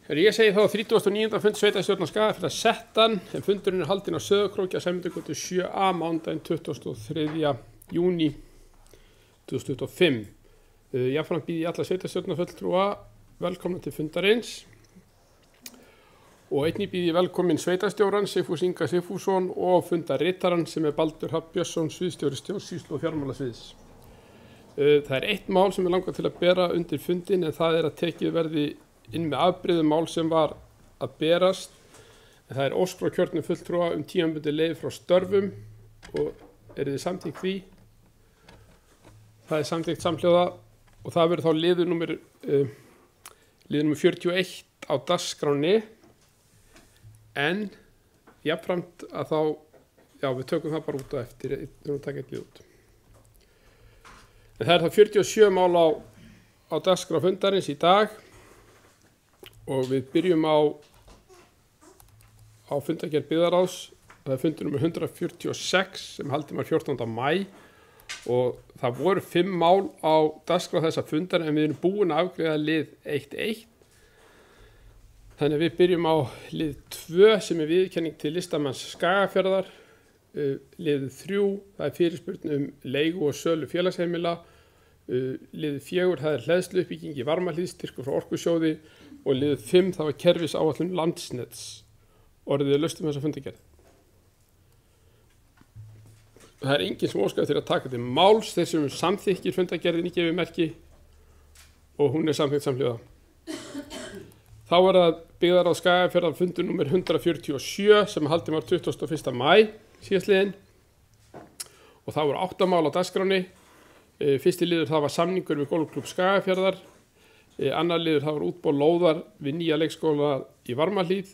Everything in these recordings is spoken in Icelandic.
Ég segi þá 39. fund sveitarstjórnar Skagafjarðar settan, en fundurinn haldinn á Sauðárkróki að Sæmundargötu 7a mánudaginn 23. júní 2025. Jafnframt býð ég alla sveitarstjórnarfulltrúa velkomna til fundarins og einnig býð ég velkomin sveitarstjóran Sigfús Inga Sigfússon og fundarritarann sem Baldur Hrafn Björnsson, sviðsstjóri stjórnsýslu og fjármálasviðs. Það eitt mál sem langar til að bera undir fundin, en það að tekið verði inn með afbrigðum mál sem var að berast, en það ósk frá kjörnum fulltrúa tímabundið leyfi frá störfum og þið samþykkt því? Það samþykkt samhljóða og það verður þá liður númer 41 á dagskránni, en jafnframt að þá, við tökum það bara út á eftir, við taka ekki út. En það það 47 mál á dagskrá fundarins í dag og við byrjum á fundargerð byggðarráðs. Það fundur nummer 146 sem haldinn var 14. maí og það voru 5 mál á dagskrá þessa fundar, en við erum búin að afgreiða lið 1.1. Þannig að við byrjum á lið 2 sem viðurkenning til listamanns Skagafjarðar. Lið 3, það fyrirspurn leigu og sölu félagsheimila. Lið 4, það hleðsluuppbygging í varmahlíðstyrkur frá Orkusjóði, og lið 5, það var kerfisáætlun Landsnets. Orðið laust þessa fundargerð. Það enginn sem óskar til að taka til máls. Þeir sem samþykkir fundargerðinni gefið merki og hún samþykkt samhljóða. Þá það byggðarráð Skagafjarðar fundur nummer 147 sem haldinn var 21. maí síðastliðinn, og það voru 8 mál á dagskránni. Fyrsti liður það var samningur við Golfklúbb Skagafjarðar. Annar liður það var útboð lóðar við nýja leikskóla í Varmahlíð.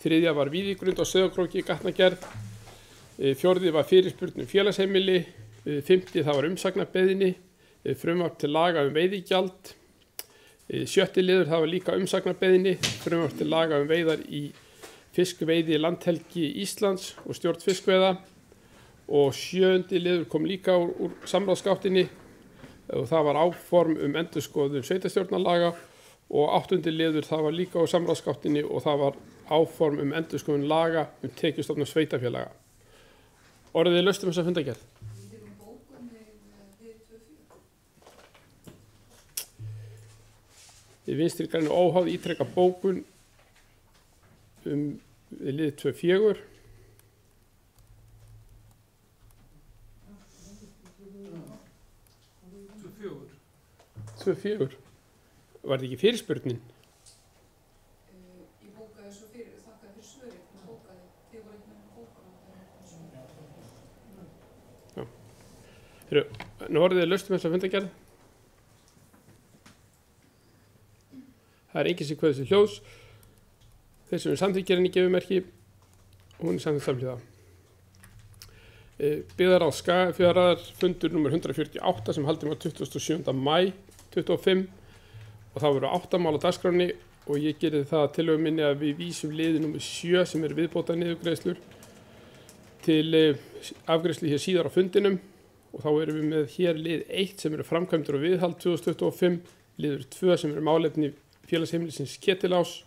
Þriðja var víðigrund á Sauðárkróki gatnagerð. Fjórði var fyrirspurn félagsheimili. Fimmti það var umsagnarbeiðni, frumvarp til laga veiðigjald. Sjötti liður það var líka umsagnarbeiðni, frumvarp til laga veiðar í fiskveiði landhelgi Íslands og stjórn fiskveiða. Og 7. liður kom líka úr samráðsgáttinni og það var áform endurskoðun sveitarstjórnarlaga, og 8. liður það var líka úr samráðsgáttinni og það var áform endurskoðun laga tekjustofna sveitarfélaga. Orðið laust þessa fundargerð. Við Vinstri græn óháð ítrekka bókun lið 2.4. 2.4. Var þetta ekki fyrirspurnin? Ég bókaði svo fyrir, þakkaði fyrir svörin, ég bókaði, þið voru ekki með bókaði. Nú orðið laust þessa fundargerð. Það enginn sem kveður sér hljóðs. Þeir sem samþykkjarinni gefið merki, hún samþykkt samhljóða. Byggðarráð Skagafjarðar fundur nummer 148 sem haldinn var 27. maí 25, og það voru 8 mál á dagskránni, og ég gerði það tillögu minni að við vísum liði nummer 7 sem viðbótar niðurgreiðslur til afgreiðslu hér síðar á fundinum, og þá erum við með hér lið 1 sem framkvæmdur og viðhald 2025, liður 2 sem málefni félagsheimilisins Ketilás,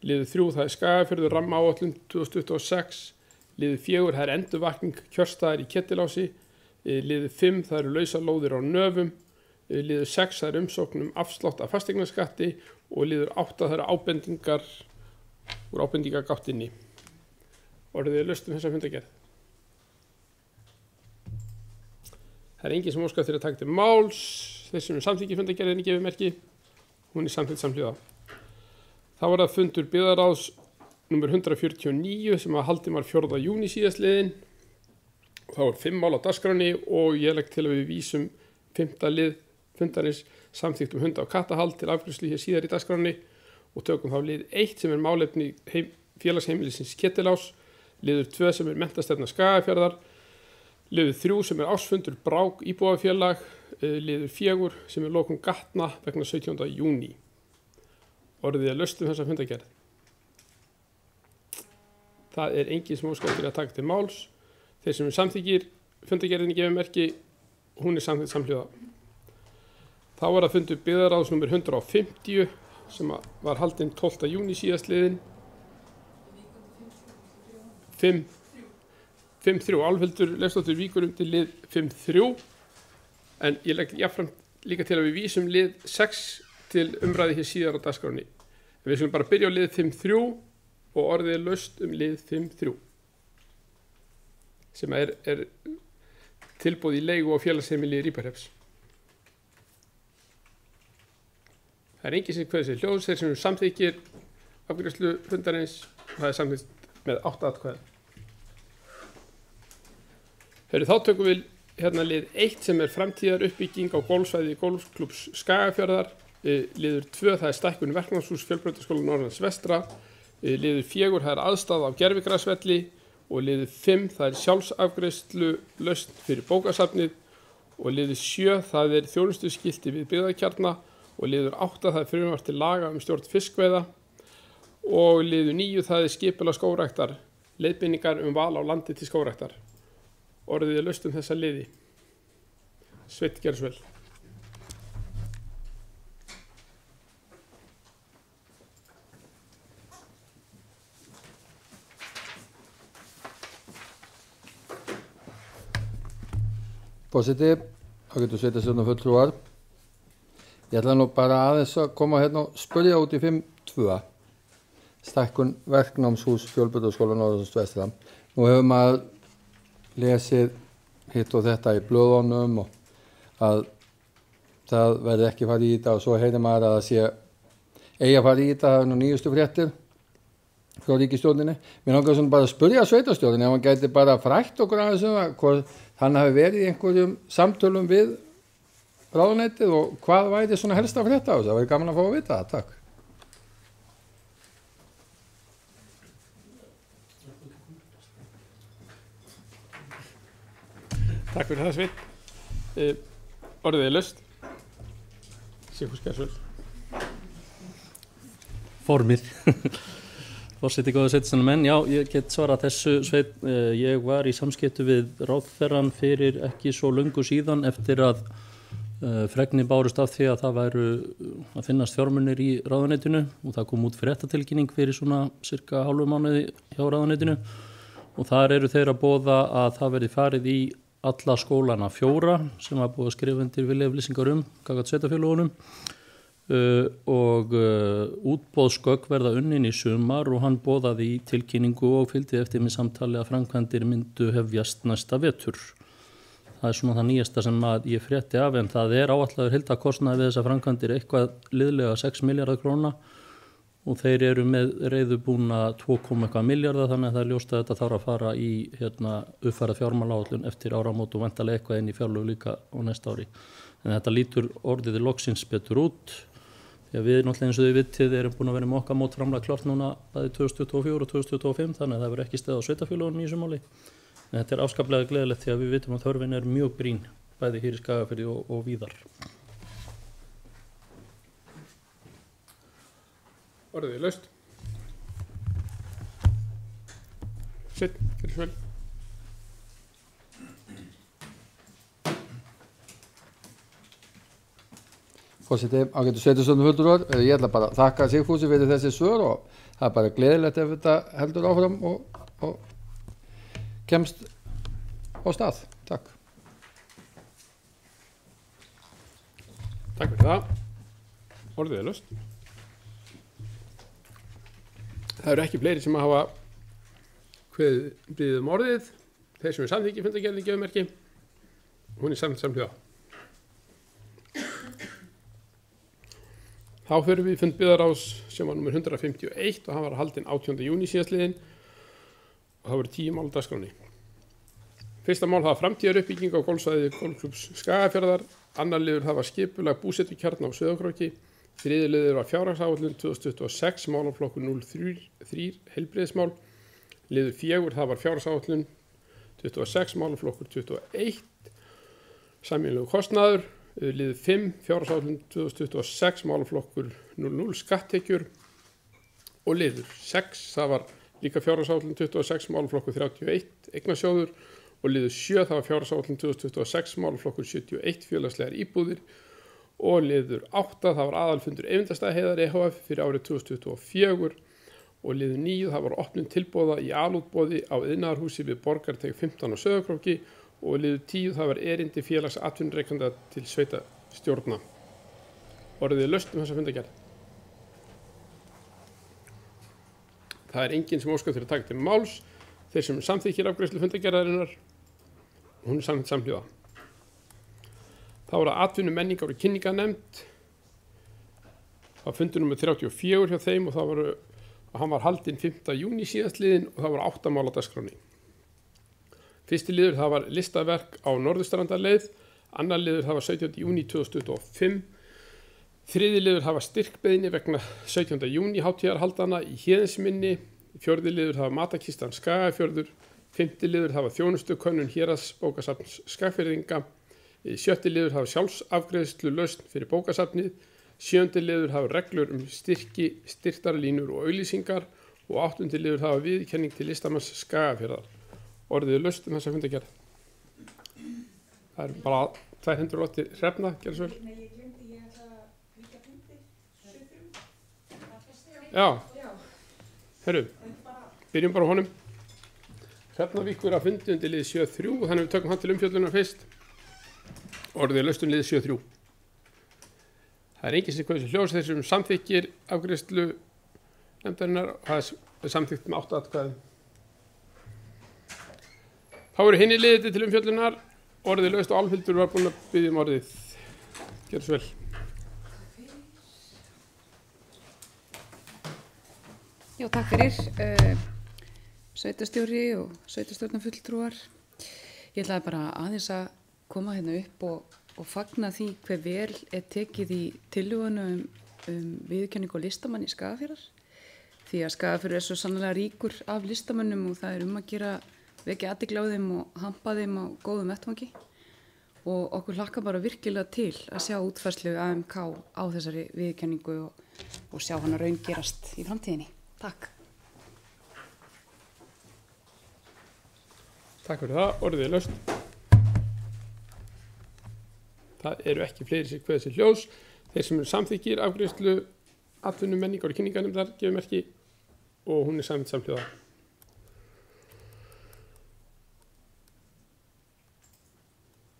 liður 3 það Skagafjörður rammaáætlun 2026, liður 4 það endurvakning kjörstaðar í Ketilási, liður 5 það lausar lóðir á Nöfum, liður 6 það umsókn afslátt af fasteignaskatti, og liður 8 það ábendingar úr ábendingagáttinni. Orðið laust þessa fundargerð. Það enginn sem óskar til að taka til máls. Þeir sem samþykkir fundargerðinni gefið merki, hún samþykkt samhljóða. Þá var það fundur byggðarráðs nummer 149 sem haldinn var 4. júní síðastliðinn. Það voru 5 mál á dagskránni og ég legg til að við vísum 5. lið fundarins samþykktum hunda- og kattahald til afgreiðslu hér síðar í dagskránni, og tökum þá lið 1 sem málefni félagsheimilisins Ketilás, liður 2 sem menntastefna Skagafjarðar, liður 3 sem ársfundur Brák íbúðafélag, liður 4 sem lokun gatna vegna 17. júní. Orðið laust þessa fundargerð. Það enginn sem óskar til að taka til máls. Þeir sem samþykkir fundargerðinni gefið merki, hún samþykkt samhljóða. Þá var það fundur byggðarráðs nummer 150 sem var haldinn 12. júní síðastliðin 5-3. Álfhildur Leifsdóttir víkur undir lið 5-3, en ég legg jafnframt líka til að við vísum lið 6 til umræði hér síðar á dagskráni. Við skulum bara byrja á lið 5-3 og orðið er laust lið 5-3 sem er tilboð í leigu og félagsheimili Ríparhrepps. Það enginn sem kveður sér hljóðs, þeir sem samþykkir afgreiðslu fundarins, og það samþykkt með 8 atkvæðum. Þá tökum við hérna lið 1 sem er framtíðar uppbygging á golfsvæði Golfklúbbs Skagafjarðar. Liður 2, það er stækkun verknámshús Fjölbrautaskóla Norðurlands vestra. Liður 4, það er aðstaða á gervigrasvelli, og liður 5, það er sjálfsafgreiðslu lausn fyrir bókasafnið, og liður 7, það er þjónustuskilti við byggðakjarna, og liður 8, það er frumvarp til laga stjórn fiskveiða, og liður 9, það er skipulag skógræktar, leiðbeiningar val á landi til skógræktar. Orðið er laust þessa liði. Sveinn, gerðu svo vel. Forseti, ágætu sveitarstjórnarfulltrúar. Ég ætla nú bara aðeins að koma hérna og spyrja út í 5.2. Stækkun verknámshús Fjölbrautaskóla Norðurlands vestra. Nú hefur maður lesið hitt og þetta í blöðunum og að það verði ekki farið í þetta, og svo heyrir maður að það sé eigi að fara í þetta. Það er nú nýjustu fréttir frá ríkisstjórninni. Mér langar svona bara að spyrja sveitarstjórninni ef hann gæti bara frætt okkur aðeins hvort hann hafi verið í einhverjum samtölum við ráðuneytið og hvað væri svona helsta frétta á þessu. Það væri gaman að fá að vita það. Takk. Takk fyrir það, Sveinn. Orðið er laust. Sigfús Gerðsvöld. Formið. Forseti, góðu sveitarstjórnarmenn. Já, ég get svarað þessu, Sveinn. Ég var í samskiptum við ráðherrann fyrir ekki svo löngu síðan eftir að fregnir bárust af því að það væru að finnast fjármunir í ráðuneytinu, og það kom út fréttatilkynning fyrir svona cirka hálfu mánuði hjá ráðuneytinu, og þar eru þeir að boða að það verði farið í alla skólana 4 sem var búið að skrifa undir viljayfirlýsingar gagnvart sveitarfélögunum, og útboðsgögn verða unnin í sumar, og hann boðaði í tilkynningu og fylgdi eftir með samtali að framkvæmdir myndu hefjast næsta vetur. Það er svona það nýjasta sem ég frétti af, en það er áætlaður heildarkostnaður við þessa framkvæmdir eitthvað liðlega 6 milljarðar króna, og þeir eru með reiðubúna 2,1 milljarða, þannig að það er ljóst að þetta þarf að fara í uppfærað fjármálaáætlun eftir áramót og væntanlega eitthvað inn í fjárlög líka á næsta ári. En þetta lítur orðið loksins betur út, því að við náttúrulega eins og þau vitið erum búin að vera með okkar mótframlag klárt núna bæði 2024 og 2025, þannig að það verður ekki steð á sveitarfélögunum í þessu máli. En þetta er afskaplega gleðilegt því að við vitum að þörfin er mjög brýn, bæði hér í Skagafirði og víðar. Orðið er laust. Sveinn, gerðu svo vel. Forseti, ágætu sveitarstjórnarfulltrúar. Ég ætla bara að þakka Sigfúsi fyrir þessi svör, og það er bara gleðilegt ef þetta heldur áfram og kemst á stað. Takk. Takk fyrir það. Orðið er laust. Það eru ekki fleiri sem að hafa kveðið orðið. Þeir sem er samþykki fundargerðin gefummerki. Hún er samhliða. Þá förum við í fund byggðarráðs sem var nummer 151 og hann var haldinn 18. júní síðastliðinn, og það voru 10 mál á dagskránni. Fyrsta mál það var framtíðar uppbygging á golfsvæði Golfklúbbs Skagafjarðar. Annar liður það var skipulag búsettukjarna á Sauðárkróki. Þriði liður var fjárhagsáætlun 2026, málaflokkur 03 heilbrigðismál. Liður 4 það var fjárhagsáætlun 26, málaflokkur 21 sameiginlegur kostnaður. Liður 5 fjárhagsáætlun 2026, málaflokkur 00 skatttekjur. Og liður 6 það var líka fjárhagsáætlun 26, málaflokkur 31 eignasjóður. Og liður 7 það var fjárhagsáætlun 2026, málaflokkur 71 félagslegar íbúðir. Og liður 8, það var aðalfundur Eyvindarstaðaheiðar EHF fyrir árið 2024. Og liður 9, það var opnun tilboða í alútboði á iðnaðarhúsi við Borgarteg 15 á Sauðárkróki. Og liður 10, það var erindi félags atvinnurekanda til sveitastjórna. Orðið er laust þessa fundargerð. Það er enginn sem óskar til að taka til máls. Þeir sem samþykkir afgreiðslu fundargerðarinnar, hún er samþykkt samhljóða. Þá er það atvinnu menningar og kynningarnefnd. Það var fundur númer 34 hjá þeim og hann var haldinn 5. júní síðastliðinn og það var 8 mál á dagskránni. Fyrsti liður það var listaverk á Norðurstrandarleið, annar liður það var 17. júní 2025, þriði liður það var styrkbeiðni vegna 17. júní hátíðarhaldana í Héðinsminni, fjórði liður það var matakistan Skagafjörður, fimmti liður það var þjónustukönnun Héraðsbókasafns Skagfirðinga, sjötti liður það var sjálfsafgreiðslu lausn fyrir bókasafnið, sjöndi liður það var reglur styrki, styrktarlínur og auglýsingar og áttundi liður það var viðurkenning til listamanns Skagafjörðar. Orðið er laust þessa fundargerð. Það er bara 208 hrefna, gerðu svo vel. Nei, ég glemdi, ég ætla að líka fundi, 73. Já, herru, byrjum bara á honum. Hrefnavíkur að fundi undir liði 73, þannig við tökum hann til umfjöllunar fyrst. Orðið er laust liði 73. Það er enginn sem hvað þessi hljós þessum samþykkir afgreiðslu nefndarinnar og það er samþykkt með 8 atkvæðum. Þá eru hinni liðið til umfjöllunar, orðið laust og Álfhildur var búin að biðja orðið. Gjörðu svo vel. Já, takk fyrir. Sveitarstjóri og sveitarstjórnarfulltrúar. Ég ætlaði bara aðeins að koma hérna upp og fagna því hver vel er tekið í tillögunum viðurkenningu og listamann í Skagafjörðar. Því að Skagafjörður er svo sannlega ríkur af listamönnum og það er að gera vekja athygli á þeim og hampa þeim á góðum vettvangi og okkur hlakkar bara virkilega til að sjá útfærslu AMK á þessari viðurkenningu og sjá hana raungerast í framtíðinni. Takk. Takk fyrir það, orðið er laust. Það eru ekki fleiri sem hvað þessi hljós. Þeir sem eru samþykkir afgreiðslu atvinnu menningar og kynningarnefndar gefur merki og hún er samþykkt samhljóða.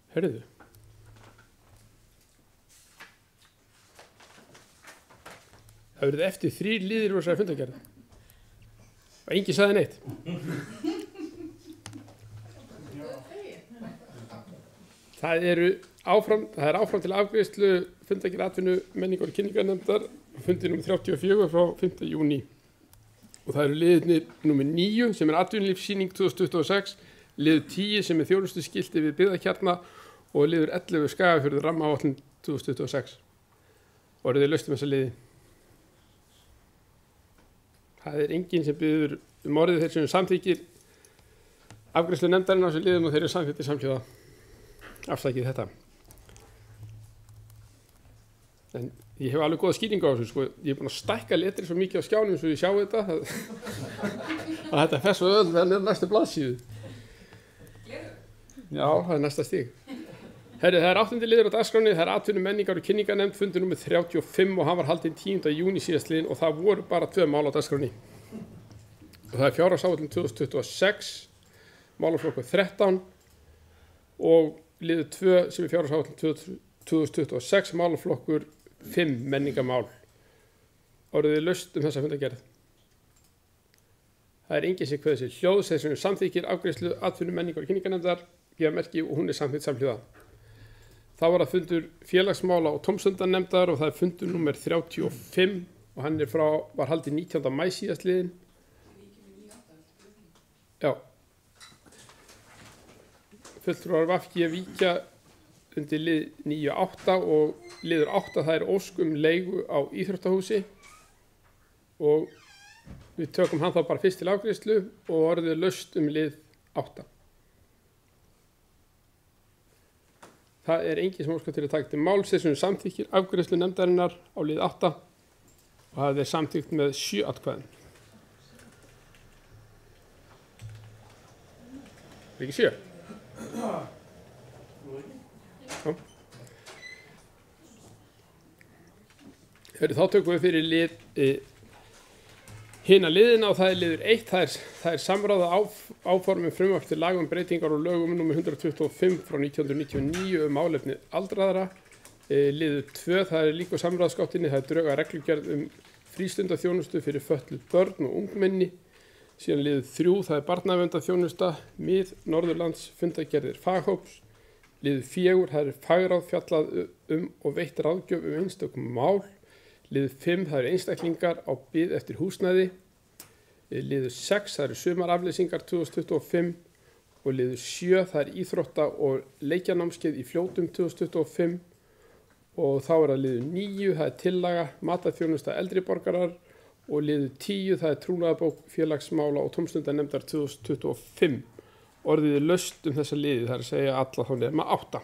Hörðu. Það verið eftir 3 liðir úr þessari fundargerð. Og enginn sagði neitt. Það er áfram til afgreiðslu fundargerð atvinnu menningar og kynningarnefndar fundi nr. 34 frá 5. júní. Og það eru liðirnir nr. 9 sem er atvinnulífssýning 2026, liður 10 sem er þjónustuskilti við byggðakjarna og liður 11 Skagafjörður rammaáætlun 2026. Orðið er laust þessa liði. Það er enginn sem biður orðið þeir sem samþykir afgreiðslu nefndarinnar á þessu liðum og þeir eru samþykktir samhljóða. Afsakið þetta. En ég hef alveg góða skýringu á þessu, sko. Ég er búin að stækka letri svo mikið á skjánum svo ég sjá þetta að þetta fer svo öll með næstu blaðsíðu. Já, það er næsta stig. Herri, það er 8. liður á dagskránni, það er atvinnu menningar og kynningarnefnd fundur nr. 35 og hann var haldinn 10. júní síðastliðinn og það voru bara 2 mál á dagskránni. Og það er fjárhagsáætlun 2026, málaflokkur 13 og liður 2 sem er fjárhagsáætlun 2026, málaflokkur 5 menningamál. Orðið er laust þessa fundargerð. Það er enginn sem kveður sér hljóðs þeir sem samþykir afgreiðslu atvinnu menningar og kynningarnefndar gefa merki og hún er samþykkt samhljóða. Þá var það fundur félagsmála og tómstundanefndar og það er fundur nr. 35 og hann var haldið 19. maí síðastliðinn. Já. Fulltrúar VG víkja undir lið 9.8 og liður 8 það er ósk leigu á íþróttahúsi og við tökum hann þá bara fyrst til afgreiðslu og orðið er laust lið 8. Það er enginn sem óskar til að taka til máls þessum samþykkir afgreiðslu nefndarinnar á lið 8 og það er samþykkt með 7 atkvæðum. Er ekki 7? Já. Þá tökum við fyrir lið hina liðina og það er liður 1, það er samráða áformum frumvarp til laga breytingar og lögum nr. 125 frá 1999 málefni aldraðra. Liður 2, það er líka samráðsgáttinni, það er drög að reglugerð frístundaþjónustu fyrir fötluð börn og ungmenni. Síðan liður 3, það er barnaverndarþjónusta, mið Norðurlands fundagerðir faghóps. Liður 4, það er fagráð fjallað og veitt ráðgjöf einstökum mál. Liður 5, það eru einstaklingar á bið eftir húsnæði. Liður 6, það eru sumaraflýsingar 2025 og liður 7, það er íþrótta- og leikjanámskeið í Fljótum 2025 og þá er það liður 9, það er tillaga matarþjónusta eldri borgarar og liður 10, það er trúnaðarbók félagsmála og tómstundanefndar 2025. Orðið er laust þessa liði, það er að segja alla þá nema 8.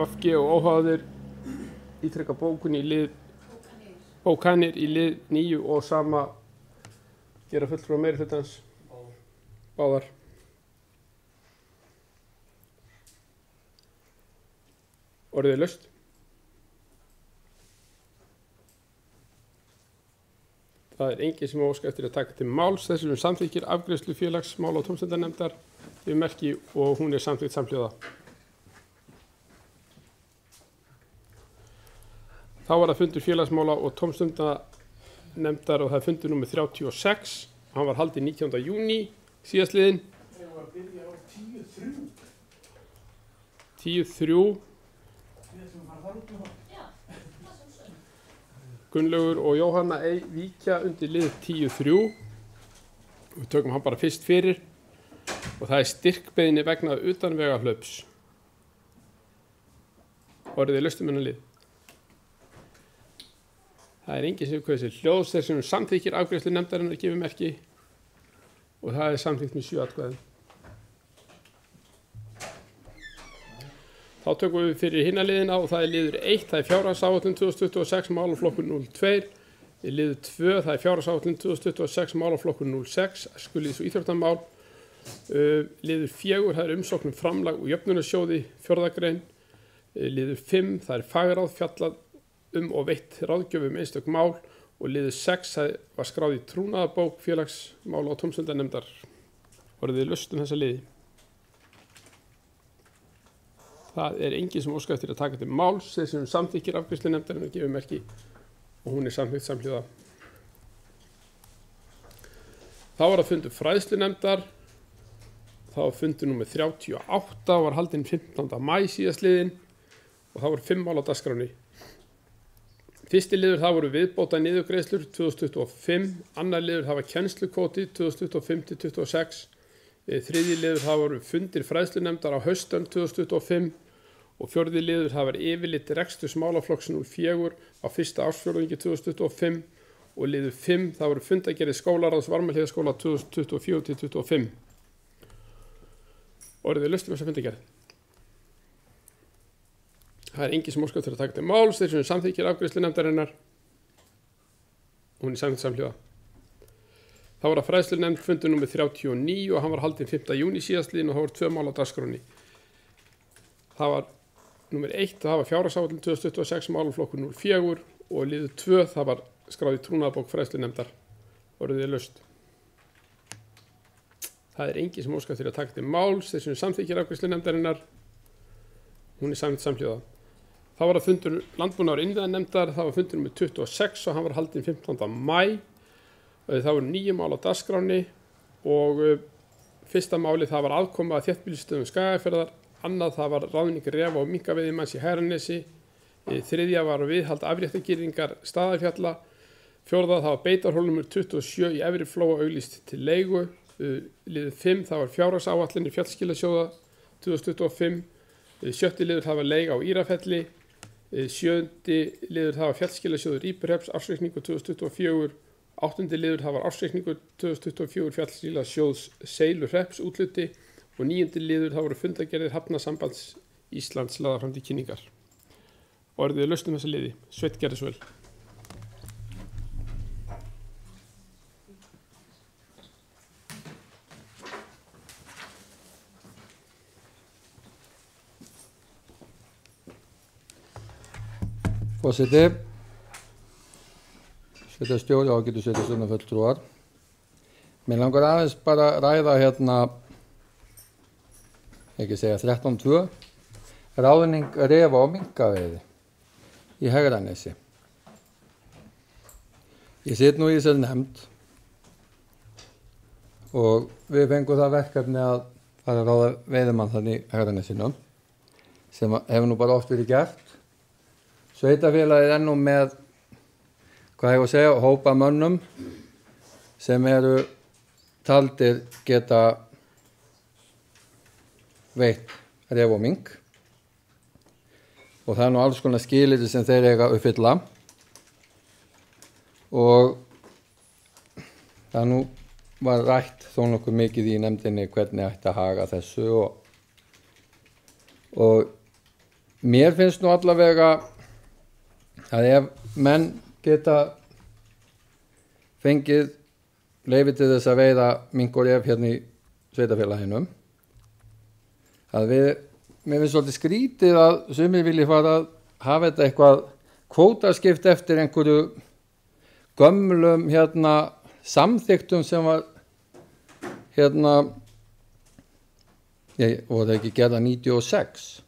VG og óháðir ítrekka bókanir í lið 9 og sama gera fulltrúa meirihlutans báðar. Orðið er laust. Það er enginn sem óska eftir að taka til máls. Þessum samþykkir afgreiðslu félagsmála og tómstundanefndar merki og hún er samþykkt samhljóða. Þá var það fundur félagsmála og tómstundanefndar og það er fundur númer 36. Hann var haldinn 19. júní síðastliðinn. Það var að byrja á 10.3. 10.3. Við ætlum að fara þar út með það. Gunnlaugur og Jóhanna víkja undir lið 10.3. Við tökum hann bara fyrst fyrir og það er styrkbeiðni vegna utanvegahlaups. Orðið er laust hennar lið. Það er enginn sem hvað þessi hljóðs þessum samþykkir afgreiðslu nefndarinnar gefur merki og það er samþykkt með 7 atkvæðum. Þá tökum við fyrir hina liðina og það er liður 1, það er fjárhagsáætlun 2026 málaflokkur 02. Liður 2, það er fjárhagsáætlun 2026 málaflokkur 06, æskulýðs- og íþróttamál. Liður 4, það er umsókn framlag og jöfnunarsjóði, 4. grein. Liður 5, það er fagráð fjallað og veitt ráðgjöf einstök mál og liður 6, það var skráð í trúnaðarbók félagsmála og tómstundanefndar. Orðið er laust þessa liði. Það er enginn sem óskar eftir að taka til máls. Þessum samþykkir afgreiðslu nefndarinnar gefur merki og hún er samþykkt samhljóða. Þá var það fundur fræðslunefndar. Það var fundur númer 38 og var haldinn 15. maí síðastliðinn og það voru 5 mál á dagskráni. Fyrsti liður það voru viðbóta niðurgreiðslur 2025, annar liður það var kennslukvóti 2025-26, þriðji liður það voru fundir fræðslunefndar á haustönn 2025 og fjórði liður það var yfirlit reksturs málaflokks 04 á fyrsta ársfjórðungi 2025 og liður 5 það voru fundagerðir skólaráðs Varmahlíðaskóla 2024-25. Orðið er laust þessa fundagerð. Það er enginn sem óskar til að taka til máls. Þessum samþykkir afgreiðslu nefndarinnar. Hún er samþykkt samhljóða. Þá var það fræðslunefnd fundur númer 39 og hann var haldinn 5. júní síðastliðinn og það voru 2 mál á dagskráni. Það var númer 1, það var fjárhagsáætlun 2026 málaflokkur 04 og liður 2, það var skráð í trúnaðarbók fræðslunefndar. Orðið er laust. Það er enginn sem óskar til að taka til máls. Þessum samþykkir afgreiðslu nefndarinnar. Hún er samþykkt samhljóða. Þá var það fundur landbúnaðar innviðanefndar, það var fundur nummer 26 og hann var haldinn 15. maí. Það voru 9 mál á dagskráni og fyrsta máli það var aðkoma að þéttbýlisstöðum Skagafjarðar, annað það var ráðning refa og minkaveiðimanns í Hegranesi, þriðja var viðhald afréttagirðingar Staðarfjalla, fjórða það var beitarhól nr. 27 í Efri Flóa auglýst til leigu, liður 5 það var fjárhagsáætlun fjallskilasjóða 2025, sjötti liður það var leig á Írafelli, sjöndi liður það var fjallskilasjóður Íburhrepps ársreikningur 2024, áttunda liður það var ársreikningur 2024 fjallskilasjóðs Seylurhrepps útluti og níundi liður það voru fundagerðir Hafnasambands Íslands lagðar fram til kynningar. Orðið er laust þessa liði. Sveinn gerði svo vel. Forseti, sveitarstjóri, ágætu sveitarstjórnarfulltrúar. Mér langar aðeins bara að ræða hérna, ekki segja 13.2, ráðning refa og minkaveiði í Hegranesi. Ég sit nú í þessari nefnd og við fengum það verkefni að fara að ráða veiðimann þannig í Hegranesinum, sem hefur nú bara oft verið gert. Sveitarfélagið er nú með, hvað ég að segja, hópa mönnum sem eru taldir geta veitt ref og mink og það er nú alls konar skilyrði sem þeir eiga að uppfylla og það nú var rætt þó nokkuð mikið í nefndinni hvernig ætti að haga þessu og mér finnst nú allavega að ef menn geta fengið leyfi til þess að veiða mink og ref hérna í sveitarfélaginu að mér finnst svolítið skrítið að sumir vilji fara að hafa þetta eitthvað kvótaskipt eftir einhverju gömlum hérna samþyktum sem var hérna voru ekki gerða 96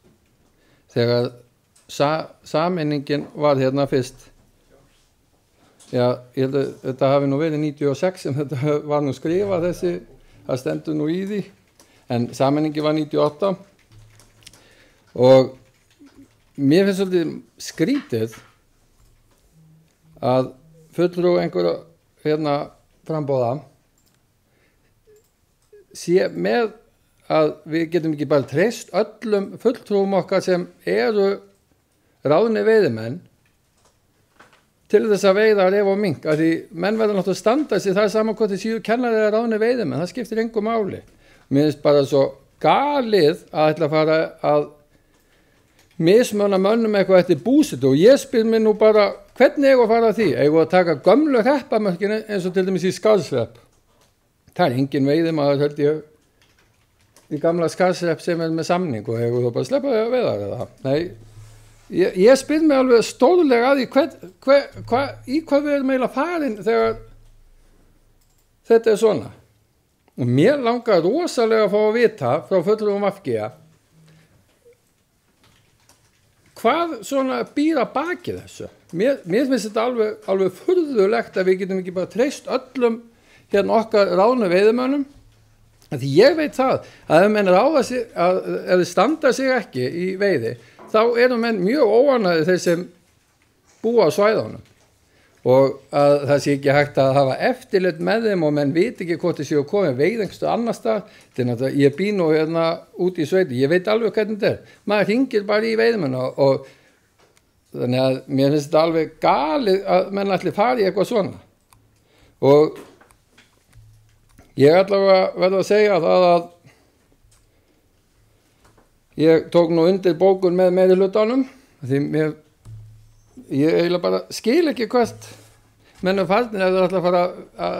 þegar sameiningin var hérna fyrst. Já, ég held að þetta hafi nú verið 96 sem þetta var nú skrifað þessi, það stendur nú í því, en sameiningin var 98 og mér finnst svolítið skrítið að fulltrú einhverja hérna frambóða sé með að við getum ekki bara treyst öllum fulltrúum okkar sem eru ráðni veiðimenn til þess að veiða ref og mink, af því menn verða náttúrulega að standa sig, það er saman hvort þið síður kennar eða ráðni veiðimenn, það skiptir engu máli. Mér finnst bara svo galið að ætla að fara að mismuna mönnum eitthvað eftir búsetu og ég spyr mér nú bara hvernig eigum að fara að því, eigum að taka gömlu hreppamörkin eins og til dæmis í Skarðshrepp. Það er engin veiðimaður held ég í gamla Skarðshrepp sem er með samning og eigum þú bara að sleppa þig að veiða eða. Nei, ég spyr mig alveg stórlega að því í hvað við erum eiginlega farin þegar þetta er svona. Og mér langar rosalega að fá að vita frá fulltrúum VG hvað svona býr að baki þessu. Mér finnst þetta alveg furðulegt að við getum ekki bara treyst öllum hérna okkar ráðnu veiðimönnum. Því ég veit það að ef menn ráða sig, ef þið standa sig ekki í veiði, þá eru menn mjög óánægðir þeir sem búa á svæðunum og að það sé ekki hægt að hafa eftirlit með þeim og menn veit ekki hvort þið séu að koma veið einhverstu annar stað. Ég bý nú hérna út í sveiti, ég veit alveg hvernig þetta er. Maður hringir bara í veiðmenn og þannig að mér finnst þetta alveg galið að menn ætli fari eitthvað svona. Og ég allavega verður að segja það að ég tók nú undir bókun með meirihlutanum því ég eiginlega bara skil ekki hvert mennum farnir ef það ætla að fara að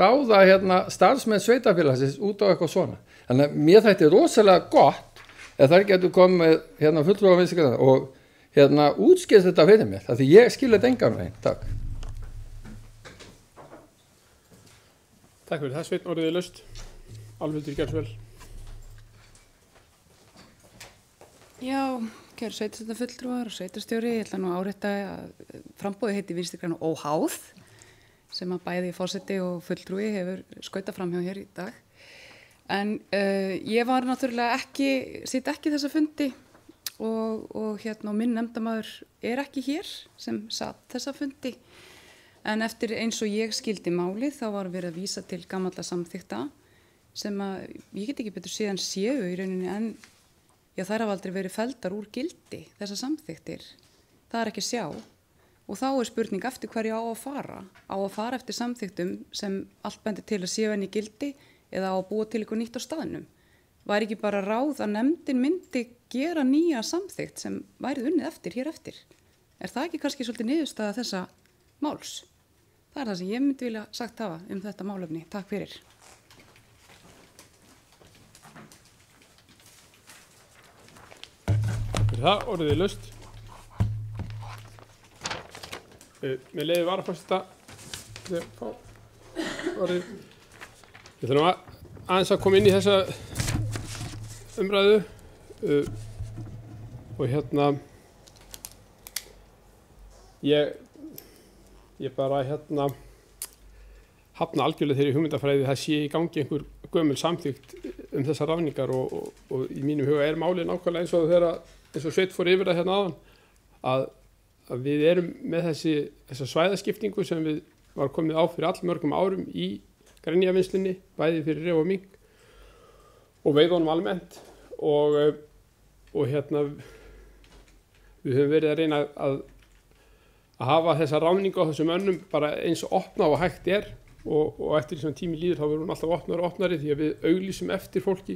ráða hérna starfsmenn sveitarfélagsins út á eitthvað svona. Þannig að mér þætti rosalega gott ef þær getur komið hérna fulltrúar Vinstri grænna og hérna útskýrt þetta fyrir mér. Því ég skil þetta engan veginn. Takk. Takk fyrir það, Sveinn, orðið er laust. Alvöldur gerð svo vel. Já, kæru sveitarstjórnarfulltrúar og sveitarstjóri, ég ætla nú að árétta að frambóðið heiti Vinstri græn og óháð sem að bæði forseti og fulltrúi hefur skautað fram hjá hér í dag. En ég var náttúrulega sitt ekki þessa fundi og hérna og minn nefndamaður er ekki hér sem satt þessa fundi. En eftir eins og ég skildi málið þá var verið að vísa til gamalla samþykta sem að ég get ekki betur síðan séu í rauninni en já, þær hafa aldrei verið felldar úr gildi, þessar samþyktir. Það er ekki að sjá. Og þá er spurning eftir hverju á að fara. Á að fara eftir samþyktum sem allt bendir til að séu henni í gildi eða á að búa til eitthvað nýtt á staðnum. Væri ekki bara ráð að nefndin myndi gera nýja samþykt sem værið unnið eftir, hér eftir. Er það ekki kannski svolítið niðurstaða þessa máls? Það er það sem ég myndi vilja sagt hafa þetta málefni. Takk fyrir. Fyrir það, orðið er laust. Með leiði varaforseta ég ætla nú aðeins að koma inn í þessa umræðu og ég bara hafna algjörlega þeirri hugmyndafræði það sé í gangi einhver gömul samþykkt þessar ráðningar og í mínum huga er málið nákvæmlega eins og Sveinn fór yfir það hérna áðan að við erum með þessa svæðaskiptingu sem við var komið á fyrir allmörgum árum í grænjavinnslunni, bæði fyrir ref og mink og veiðunum almennt og við höfum verið að reyna að hafa þessa ráðningu á þessum önnum bara eins og opna og hægt er og eftir því sem tími líður þá verður hún alltaf opnar og opnari því að við auglýsum eftir fólki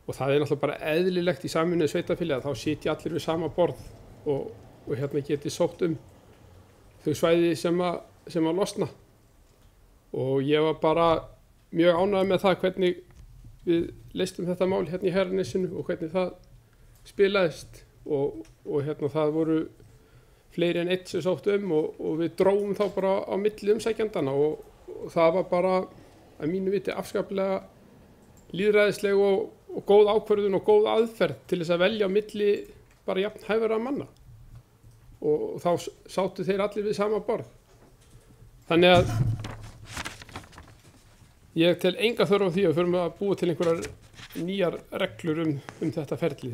og það er náttúrulega bara eðlilegt í samvinnu sveitarfélagi að þá sitja allir við sama borð og geti sótt þau svæði sem að losna og ég var bara mjög ánægður með það hvernig við leystum þetta mál hérna í Hegranessinu og hvernig það spilaðist og það voru fleiri en eitt sem sóttu og við dróum þá bara á milli umsækjandana og það var bara að mínu viti afskaplega lýðræðisleg og góð ákvörðun og góð aðferð til þess að velja á milli bara jafn hæfara manna og þá sátu þeir allir við sama borð. Þannig að ég tel enga þörf á því að við förum að búa til einhverjar nýjar reglur þetta ferli.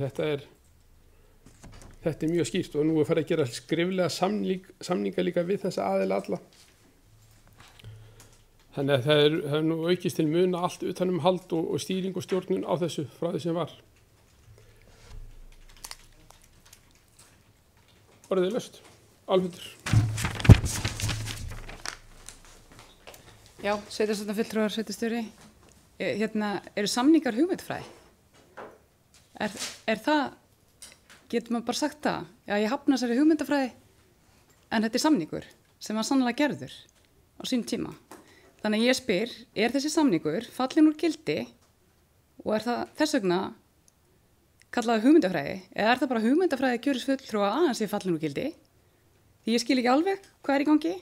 Þetta er mjög skýrt og nú er farið að gera skriflega samninga líka við þessa aðila alla. Þannig að það er nú aukist til muna allt utanum hald og stýring og stjórnun á þessu frá því sem var. Orðið er laust. Alfundur. Já, sveitarstjórnarfulltrúar, sveitarstjóri. Eru samningar hugmyndafræði? Er það, getur maður bara sagt það? Já, ég hafna þessari hugmyndafræði, en þetta er samningur sem var sannlega gerður á sínum tíma. Þannig að ég spyr, er þessi samningur fallinn úr gildi og er það þess vegna kallaði hugmyndafræði eða er það bara hugmyndafræði kjörisfulltrúa aðeins sé fallinn úr gildi? Því ég skil ekki alveg hvað er í gangi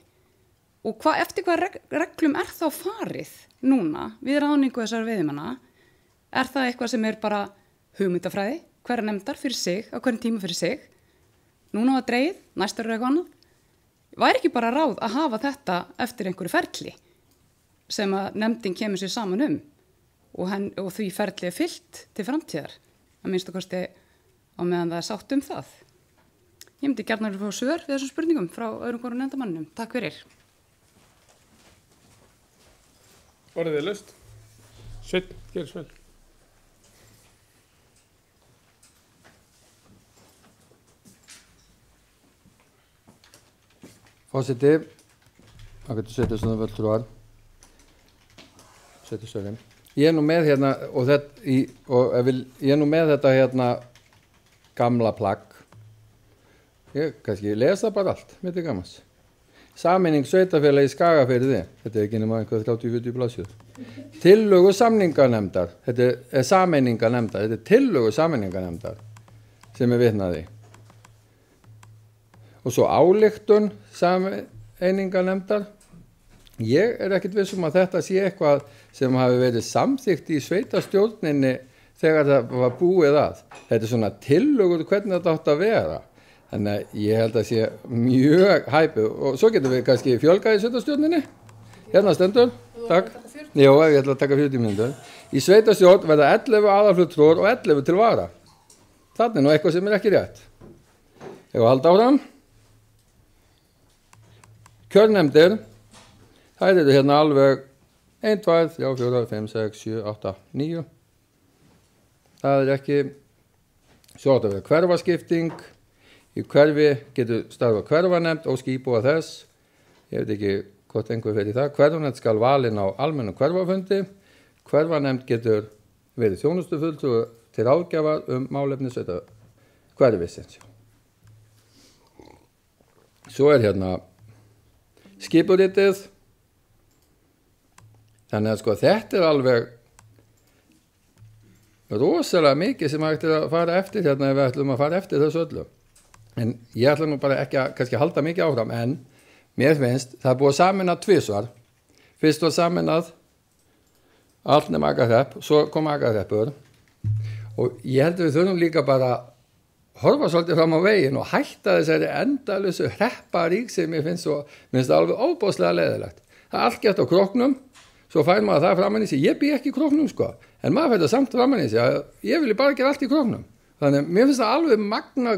og eftir hvað reglum er þá farið núna við ráðningu þessar veiðimanna? Er það eitthvað sem er bara hugmyndafræði, hverja nefndar fyrir sig, á hverjum tíma fyrir sig? Núna var dreigð, næsta er eitthvað annað. Væri ekki bara ráð að hafa þetta eftir einhverju ferli sem að nefndin kemur sér saman og því ferli er fyllt til framtíðar, að minnstu kosti á meðan það er sátt það. Ég myndi gjarnan að fá svör við þessum spurningum frá öðrum hvorum nefndarmanninum. Takk fyrir. Orðið er laust. Sveinn, gerðu svo vel. Forseti, ágætu sveitarstjórnarfulltrúar, sveitarstjórinn. Ég er nú með hérna ég er nú með þetta hérna gamla plagg. Ég kannski lesa bara allt, með þetta gammans. Sameining sveitarfélagi í Skagafirði, þetta er ekki nema einhver 30-40 blaðsíður. Tillögu samninganefndar, þetta er sameininganefndar, þetta er tillögu sameininganefndar sem er vitnaði. Og svo ályktun sameininganefndar. Ég er ekkert vissum að þetta sé eitthvað sem hafi verið samþykkt í sveitarstjórninni þegar það var búið að. Þetta er svona tillögur hvernig þetta átt að vera. Þannig að ég held að sé mjög hæpið og svo getum við kannski fjölgað í sveitarstjórninni. Hérna stendur, takk. Jó, ég ætla að taka 40 mínútur. Í sveitarstjórn verða 11 aðalfulltrúar og 11 til vara. Þannig er nú eitthvað sem er ekki rétt. Ég var að halda áfram. Kjörnefndir, það eru hérna alveg 1, 2, 3, 4, 5, 6, 7, 8, 9. Það er ekki, svo átt að vera hverfaskipting. Í hverfi getur starfa hverfanefnd og skýbúa þess. Ég veit ekki hvort einhver fyrir það. Hverfanefnd skal valin á almennum hverfafundi. Hverfanefnd getur verið þjónustufulltrúi til ráðgjafar málefni sveitar hverfisins. Svo er hérna skipuritið. Þannig að sko þetta er alveg rosalega mikið sem hægt er að fara eftir hérna ef við ætlum að fara eftir þessu öllu. En ég ætla nú bara ekki að kannski halda mikið áfram en mér finnst, það er búið að samina tvisvar. Fyrst var saminað allt nema Akahrepp, svo kom Akahreppur og ég held að við þurfum líka bara að horfa svolítið fram á veginn og hætta þessari endalösu hrepparík sem ég finnst það alveg óbáslega leiðilegt. Það er allt gert á króknum, svo fær maður það framan í sig. Ég bý ekki í króknum sko, en maður fær það samt framan í sig að ég vil bara gera allt í króknum. Þannig mér finnst það alveg magna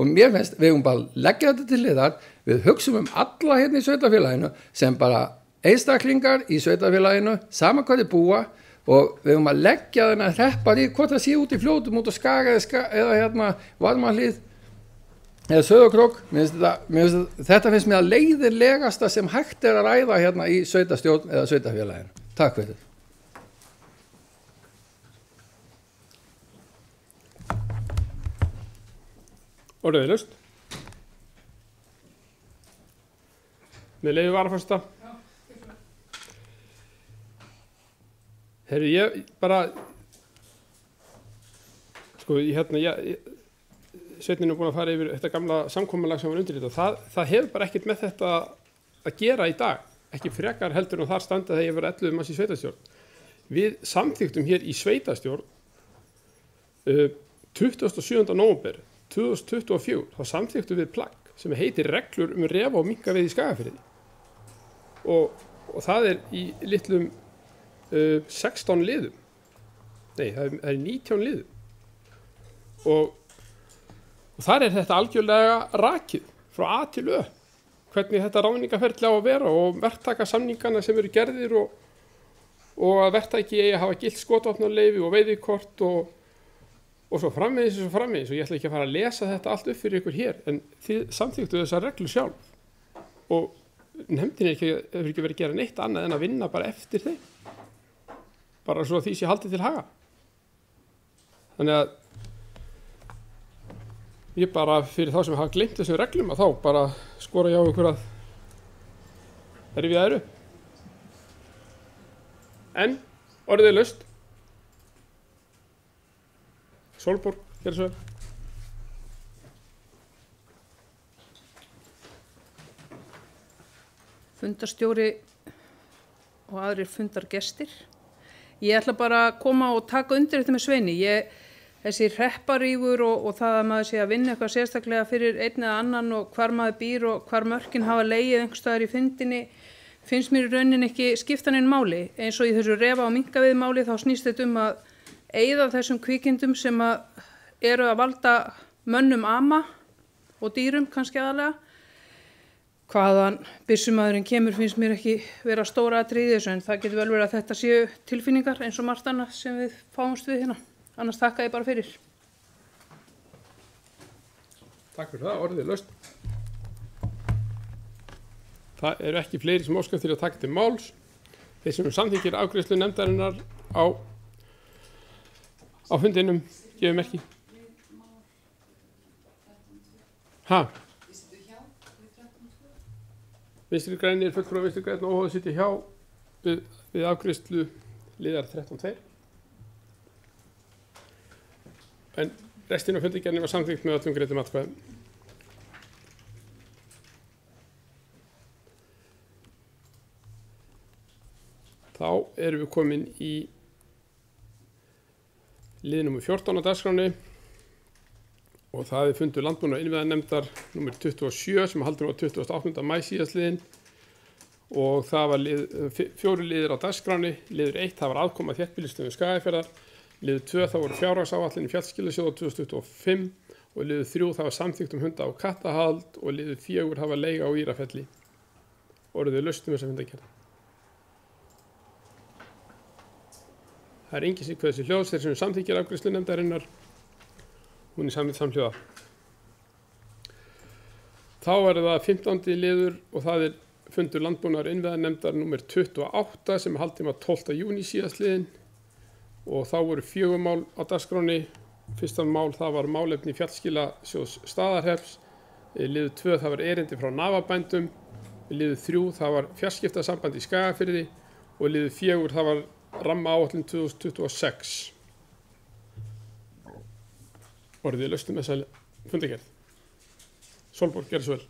og mér finnst við bara leggja þetta til hliðar, við hugsum alla hérna í sveitafélaginu sem bara einstaklingar í sveitafélaginu, sama hvað þið búa og við að leggja þennan hrepparík, hvort það sé út í fljótum, út á Skaga eða hérna Varmahlíð eða Sauðárkrók. Þetta finnst mér að leiðinlegasta sem hægt er að ræða hérna í sveitastjórn eða sveitafélaginu. Takk fyrir. Orðið laust. Með leyfi varaforseta. Herri, ég bara sko, Sveinn er búin að fara yfir þetta gamla samkomulag sem var undirritað. Það hefur bara ekkert með þetta að gera í dag, ekki frekar heldur en þar standa þegar ég var 11 manns í sveitastjórn. Við samþyktum hér í sveitastjórn 27. nóvember 2024, þá samþyktum við plagg sem heitir reglur refa og minkaveiði í Skagafirði og það er í litlum 16 liðum. Nei, það er 19 liðum og þar er þetta algjörlega rakið frá A til Ö, hvernig þetta ráðningaferli á að vera og verktaka samningana sem eru gerðir og að verktaki eigi að hafa gilt skotvopnaleyfi og veiðikort og svo framvegis og ég ætla ekki að fara að lesa þetta allt upp fyrir ykkur hér, en þið samþyktu þessar reglur sjálf og nefndin hefur ekki verið að gera neitt annað en að vinna bara eftir þeim, bara svo að því sé haldið til haga. Þannig að ég bara fyrir þá sem hafa gleymt þessum reglum að þá bara skora ég á ykkur að rifja þær upp. En orðið er laust. Sólborg, gerðu svo vel. Fundarstjóri og aðrir fundargestir. Ég ætla bara að koma og taka undir þetta með Sveini. Þessi hrepparífur og það að maður sé að vinna eitthvað sérstaklega fyrir einn eða annan og hvar maður býr og hvar mörkin hafa legið einhvers staðar í fundinni, finnst mér í rauninni ekki skipta neinu máli. Eins og í þessu refa og minkaveiði máli þá snýst þetta að eyða þessum kvikindum sem eru að valda mönnum ama og dýrum kannski aðalega. Hvaðan byssumaðurinn kemur finnst mér ekki vera stóra atriði í þessu, en það getur vel verið að þetta séu tilfinningar eins og margt annað sem við fáumst við hérna. Annars þakka ég bara fyrir. Takk fyrir það, orðið er laust. Það eru ekki fleiri sem óskar til að taka til máls. Þeir sem samþykkir afgreiðslu nefndarinnar á fundinum gefur merki. Vinstri grænir, fulltrúar Vinstri grænir og óháðir sitja hjá við afgreiðslu liðar 13.2. En restin af fundargerðinni var samþykkt með öllum greiddum atkvæðum. Þá erum við komin í lið nr. 14 á dagskránni og það er fundur landbúnaðar og innviðanefndar nr. 27 sem haldinn var 28. maí síðastliðinn og það var 4 liðir á dagskránni. Liður 1 það var aðkoma að þéttbýlisstöðum Skagafjarðar. Liður 2 það voru fjárhagsáætlun í fjallskilasjóð 2025 og liður 3 það var samþykkt hunda og kattahald og liður 4 það var leiga á Írafelli. Orðið er laust þessa fundargerð. Það er engin kveðið sér hljóðs þeir sem samþykkir afgreiðslu nefndarinnar. Hún er samhljóða. Þá er það 15. liður og það er fundur landbúnaðar og innviðanefndar nr. 28 sem haldinn var 12. júní síðastliðinn. Og þá voru 4 mál á dagskránni. Fyrsta mál það var málefni fjallskilasjóðs Staðarhrepps. Liður 2 það var erindi frá Nafabændum. Liður 3 það var fjarskiptasamband í Skagafirði og liður 4 það var rammaáætlun 2026. Orðið er laust þessa fundargerð. Sólborg, gerðu svo vel.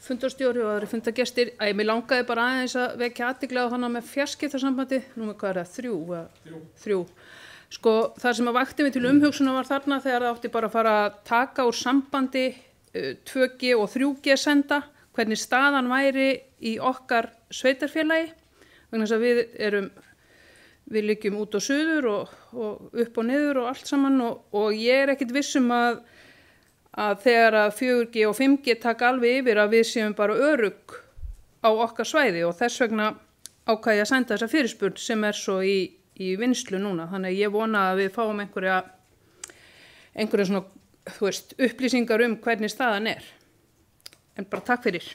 fundarstjóri og aðri fundargestir. Mér langaði bara aðeins að vekja athygli á hana með fjarskiptasambandi, númer hvað er það, þrjú. Sko, það sem að vakti mig til umhugsunar var þarna þegar það átti bara að fara að taka úr sambandi 2G og 3G senda, hvernig staðan væri í okkar sveitarfélagi, vegna þess að við liggjum út og suður og upp og niður og allt saman og ég ekkit vissum að þegar að 4G og 5G taka alveg yfir að við séum bara örugg á okkar svæði og þess vegna ákvað ég að senda þessa fyrirspurn sem svo í vinnslu núna. Þannig að ég vona að við fáum einhverja svona, þú veist, upplýsingar hvernig staðan er. En bara takk fyrir.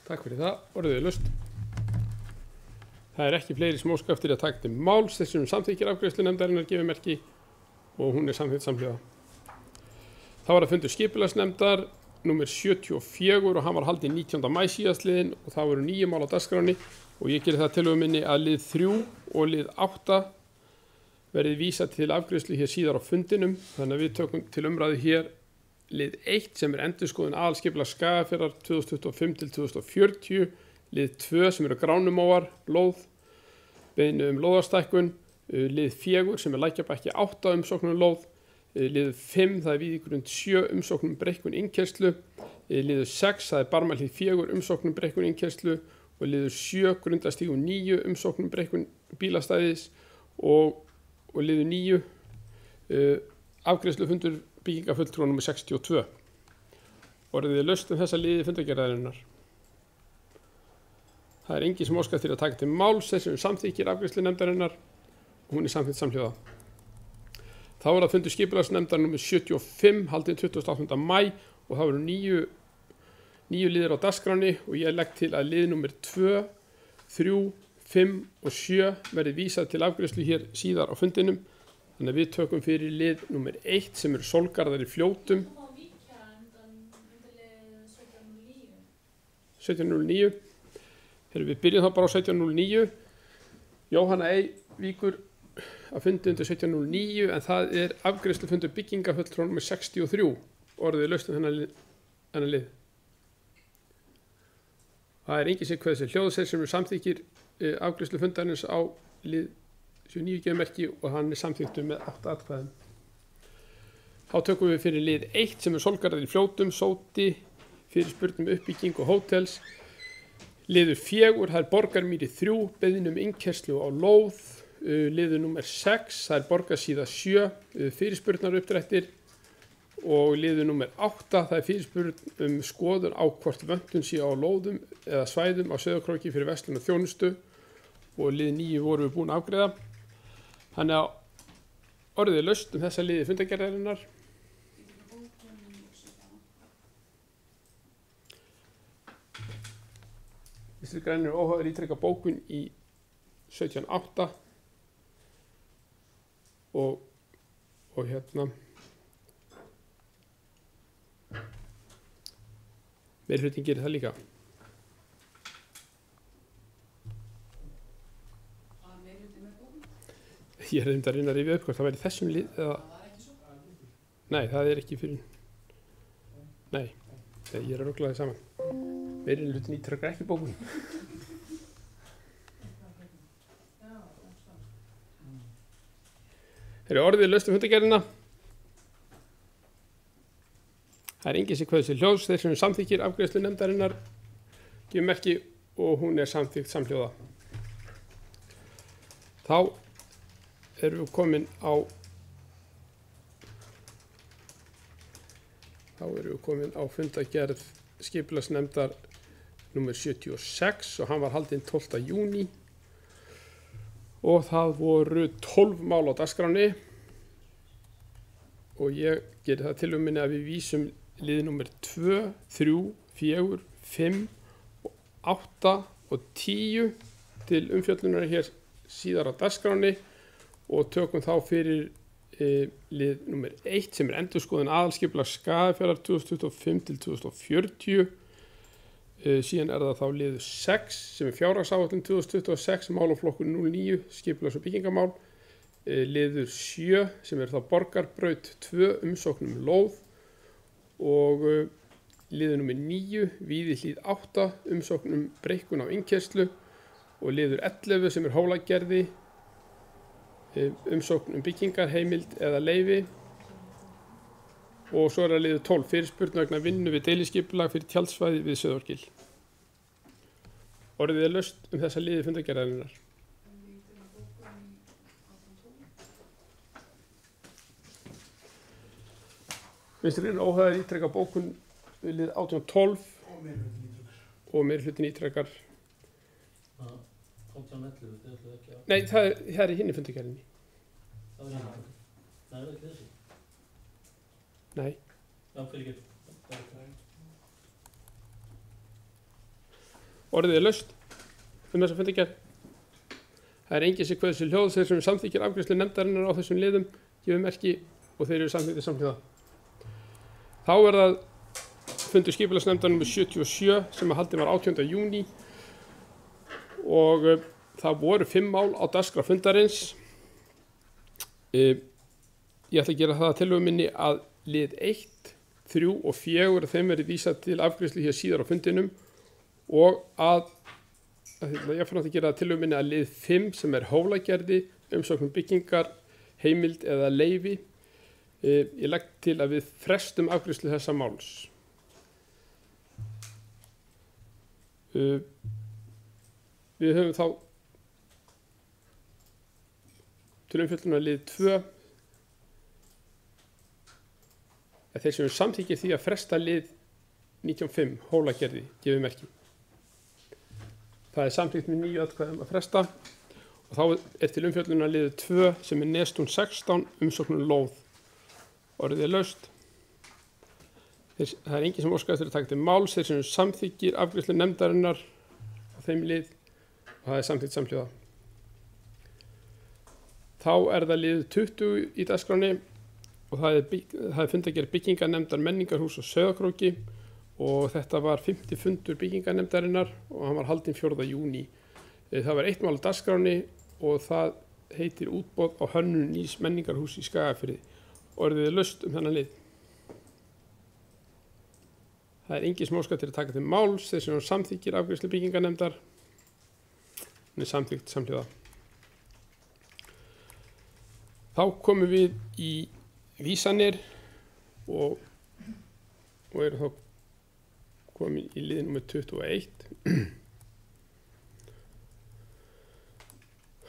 Takk fyrir það, orðið laust. Það ekki fleiri smóskaftir að taka til máls, þessum samþykkir afgreiðslu nefndarinnar gefur merki og hún samþykkt samhliða. Þá var að fundur skipulagsnefndar númer 74 og hann var haldinn 19. maí síðastliðinn og það voru 9 mál á dagskránni og ég gerir það tillögu minni að lið 3 og lið 8 verði vísað til afgreiðslu hér síðar á fundinum, þannig að við tökum til umræðu hér lið 1 sem endurskoðun aðalskipulags Skagafjarðar 2025 til 2040, lið 2 sem gránumóar, lóð, beiðni lóðarstækkun, lið 4 sem Lækjarbakki 8 umsóknum lóð, lið 5 það Víðigrund 7 umsóknum breikkun innkeyrslu, lið 6 það Barmahlíð 4 umsóknum breikkun innkeyrslu og lið 7 Grundastígum 9 umsóknum breikkun bílastæðis og lið 9 afgreiðslufundur byggingafulltrúa númer 62. Orðið laust þessa liði fundargerðarinnar. Það engin sem óskar til að taka til máls þessum samþykkir afgreiðslu nefndarinnar og hún samþykkt samhljóða. Þá það fundur skipulagsnefndar númer 75 haldinn 28. maí og það voru 9 liðir á dagskránni og ég legg til að lið númer 2, 3, 5 og 7 verði vísað til afgreiðslu hér síðar á fundinum. Þannig að við tökum fyrir lið númer 1 sem Sólgarðar í Fljótum. 1709. Þegar við byrjum þá bara á 1709. Jóhanna víkur að fundi undir 1709 en það afgreiðslufundur byggingafulltrúa númer 63. Orðið laust þennan lið. Það engin sem hvað þessi hljóðsett sem samþykkir afgreiðslufundarins á lið 79 gefmerki og hann samþykktur með 8 atkvæðum. Þá tökum við fyrir lið 1 sem Sólgarðar í Fljótum, sóti, fyrirspurn uppbygging og hótels. Liður 4, það Borgarmýri 3, beiðni innkeyrslu á lóð. Liður númer 6, það Borgarsíða 7, fyrirspurnar uppdrættir. Og liður númer 8, það fyrirspurn skoðun á hvort vöntun sé á lóðum eða svæðum á Sauðárkróki fyrir verslun og þjónustu. Og lið 9 voru við búin að afgreiða. Þannig að orðið laust þessa liði fundargerðarinnar. Vinstri grænir óháðir ítrekka bókun í 17.8 og hérna meirihlutin gerir það líka. Ég að reyna að rifja upp hvort það væri þessum lið eða nei, það ekki fyrir nei, ég að rugla það saman. Meirihlutin ítrekka ekki bókun. Þeir orðið laust fundargerðina. Það engin sem hvað þessi hljóðs þeir sem samþykkir afgreiðslu nefndarinnar gefur merki og hún samþykkt samhljóða. Þá erum við komin á fundargerð skipulagsnefndar númer 76 og hann var haldinn 12. júní og það voru 12 mál á dagskránni og ég geri það til minni að við vísum lið númer 2, 3, 4, 5, 8 og 10 til umfjöllunar hér síðar á dagskránni og tökum þá fyrir lið nummer 1 sem endurskoðun aðalskipulags Skagafjarðar 2025 til 2040. Síðan það þá liður 6 sem fjárhagsáætlun 2026 málaflokkur 09 skipulags- og byggingamál. Liður 7 sem þá Borgarbraut 2 umsóknum lóð og liður nummer 9, Víðihlíð 8, umsókn breikkun á innkeyrslu og liður 11 sem Hólagerði, umsókn byggingar, heimild eða leyfi og svo það liður 12, fyrirspurn vegna vinnu við deiliskipulag fyrir tjaldsvæði við Sauðárgil. Orðið laust þessa liði fundargerðarinnar. Vinstri-grænir óhæðir ítrekka bókun við lið 1812 og meirihlutin ítrekkar. 1811, þið ætlaðu ekki að... Nei, það er hinni fundargerðinni. Það er hinni. Það er ekki þessi. Nei. Já, fyrir ekki. Orðið laust þessa fundargerð. Það er engin sem kveður sér hljóð þeir sem samþykkir afgreiðslu nefndarinnar á þessum liðum gefur merki og þeir eru samþykktir samhljóða. Þá er það fundur skipulagsnefndar nr. 77 sem haldinn var 18. júní og það voru 5 mál á dagskrá fundarins. Ég ætla að gera það að tillögu minni að lið 1, 3 og 4 þeim verið vísað til afgreiðslu hér síðar á fundinum og að ég fann að gera það tillögu minni að lið 5 sem Hólagerði, umsókn byggingar, heimild eða leyfi. Ég legg til að við frestum afgreiðslu þessa máls. Við höfum þá til umfjöllunar lið 2 að þeir sem samþykkir því að fresta lið 95 Hólagerði gefur merki. Það er samþykkt með 9 atkvæðum að fresta og þá er til umfjöllunar lið 2 sem Nestún 16 umsókn lóð. Orðið laust. Það er engin sem óskar eftir að taka til máls þeir sem samþykkir afgreiðslu nefndarinnar á þeim lið og það er samþykkt samhljóða. Þá er það lið 20 í dagskráni og það er fundargerð byggingarnefndar menningarhús og Sauðárkróki og þetta var 50 fundur byggingarnefndarinnar og hann var haldinn 4. júní. Það var 1 mál á dagskráni og það heitir útboð á hönnun nýs menningarhús í Skagafirði. Orðið laust þennan lið. Það er engin sem óskar til að taka til máls þeir sem samþykkir afgreiðslu byggingarnefndar. Hann er samþykkt samhljóða. Þá komum við í vísanir og eru þá komin í lið nr. 21.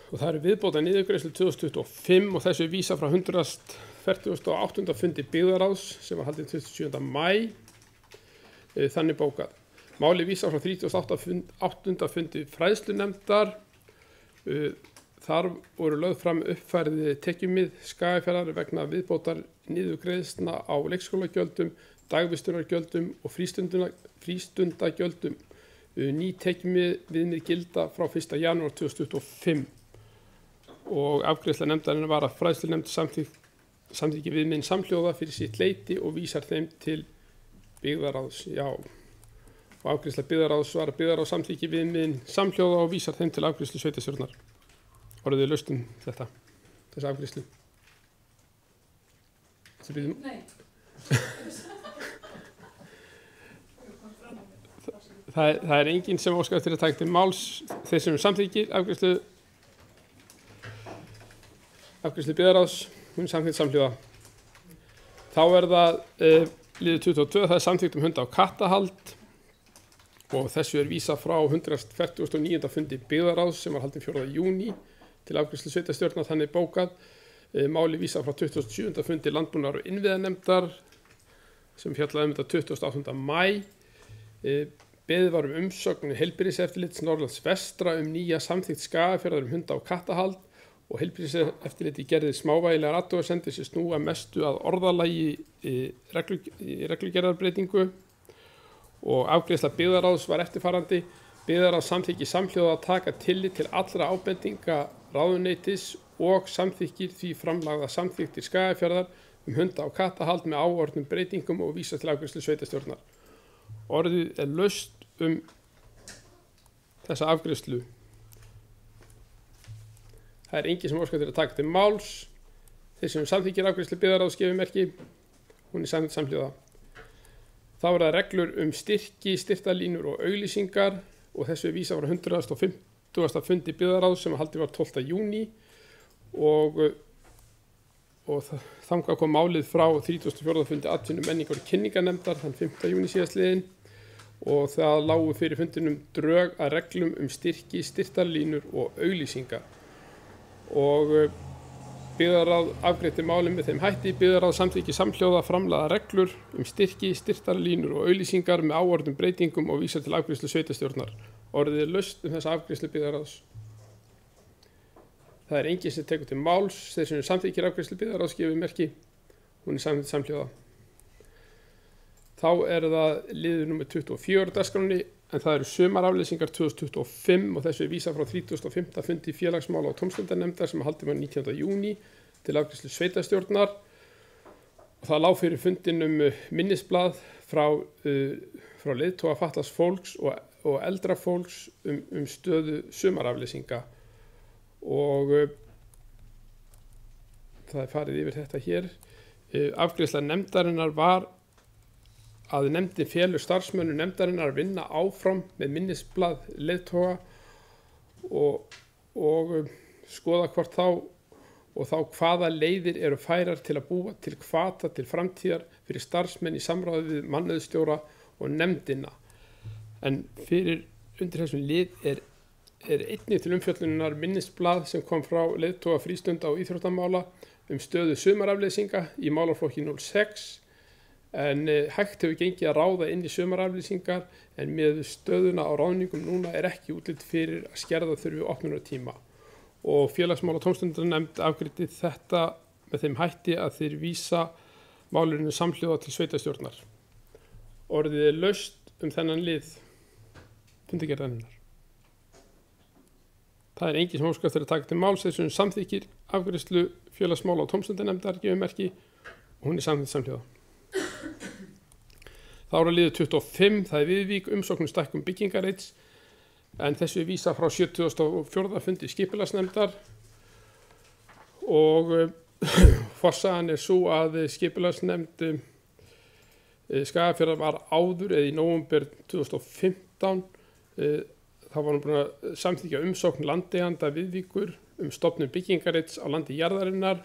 Og það eru viðbóta niðurgreiðslu 2025 og þessu er vísa frá 148. fundi byggðaráðs sem var haldinn 27. maí. Þannig bókað. Máli vísa frá 38. fundi fræðslunefndar. Þar voru lögð fram uppfærið tekjumið Skagafjarðar vegna viðbótar niðurgreiðslna á leikskólagjöldum, dagvistunargjöldum og frístundagjöldum. Ný tekjumið viðmið gilda frá 1. janúar 2025 og afgreiðsla nefndarinnar var að fræðslunefnd samþykki viðmiðin samhljóða fyrir sitt leyti og vísar þeim til byggðaráðs. Já, og afgreiðsla byggðaráðs var að byggðaráð samþykki viðmiðin samhljóða og vísar þeim til afgreiðslu sveitarstjórnar. Orðið laust þessa afgreiðslu. Nei. Það er enginn sem óskar eftir að taka til máls þeir sem samþykkir afgreiðslu byggðaráðs, hún er samþykkt samhljóða. Þá er það liður 22, það er samþykkt hunda á kattahald og þessu er vísa frá 149. fundi byggðaráðs sem var haldinn 4. júní til afgreiðslu sveitarstjórnar, þannig bókað. Máli vísa frá 27. fundi landbúnaðar og innviðanefndar sem fjallaði þetta 28. maí. Beðið var umsögn heilbrigðiseftirlits Norðurlands vestra nýja samþykkt Skagafjarðar hunda á kattahald og heilbrigðiseftirliti gerði smávægilegar athugasemdir sem snúa mestu að orðalagi reglugerðarbreytingu og afgreiðsla byggðaráðs var eftirfarandi. Byggðaráð samþykki samhljóða að taka tillit til allra ábendinga ráðuneytis og samþykkir því framlagða samþykktir Skagafjarðar hunda á kattahald með áorðnum breytingum og vísa til afgreiðslu sveitarstjórnar. Orðið er laust þessa afgreiðslu. Það er engin sem óskar til að taka til máls. Þeir sem samþykkir afgreiðslu byggðaráðs gefur merki. Hún er samþykkt samhljóða. Þá er það reglur styrki, styrktarlínur og auglýsingar og þessu er vísað frá 150. fundi byggðarráðs sem haldið var 12. júní og þangað kom málið frá 34. fundi atvinnu menningar og kynningarnefndar þann 5. júní síðastliðinn og það lágu fyrir fundinum drög að reglum styrki, styrktarlínur og auglýsingar og byggðarráð afgreiddi málið með þeim hætti. Byggðarráð samþykki samhljóða framlagða reglur styrki, styrktarlínur og auglýsingar með áorðnum breytingum og vísar til afgreiðslu sveitarstjórnar. Orðið er laust þessa afgreiðslu byggðarráðs. Það er enginn sem tekur til máls. Þeir sem samþykkir afgreiðslu byggðarráðs gefur merki. Hún er samþykkt samhljóða. Þá er það liður númer 24 á dagskránni en það eru sumaraflýsingar 2025 og þessu er vísað frá 35. fundi félagsmála og tómstundarnefndar sem haldið var 19. júní til afgreiðslu sveitarstjórnar og það lá fyrir fundinum minnisblað frá leiðtoga fatlaðs fólks og eldra fólks stöðu sumaraflýsinga og það er farið yfir þetta hér. Afgreiðsla nefndarinnar var að nefndin felur starfsmönnum nefndarinnar að vinna áfram með minnisblað leiðtoga og skoða hvort þá hvaða leiðir eru færar til að búa til hvata til framtíðar fyrir starfsmenn í samráði við mannauðsstjóra og nefndina. En undir þessum lið er einnig til umfjöllunar minnisblað sem kom frá leiðtoga frístunda og íþróttamála stöðu sumaraflýsinga í málaflokki 06 en hægt hefur gengið að ráða inn í sumaraflýsingar en með stöðuna á ráðningum núna er ekki útlit fyrir að skerða þurfi opnunartíma og félagsmála og tómstundarnefnd afgreiddi þetta með þeim hætti að þeir vísa málinu samhljóða til sveitarstjórnar. Orðið er laust þennan lið fundargerðarinnar. Það er engin sem óskast til að taka til máls þessum samþykkir afgreiðslu félagsmála og tómstundarnefndar gefur merki og hún er samþykkt samhljóða. Þá er að liður 25, það er Viðvík stækkun byggingareits en þessu er vísað frá 74. fundi skipulagsnefndar og forsagan er svo að skipulagsnefnd Skagafjarðar var áður eða í nóvember 2015 þá var hún búin að samþykkja umsókn landeiganda Viðvíkur stofnun byggingareits á landi jarðarinnar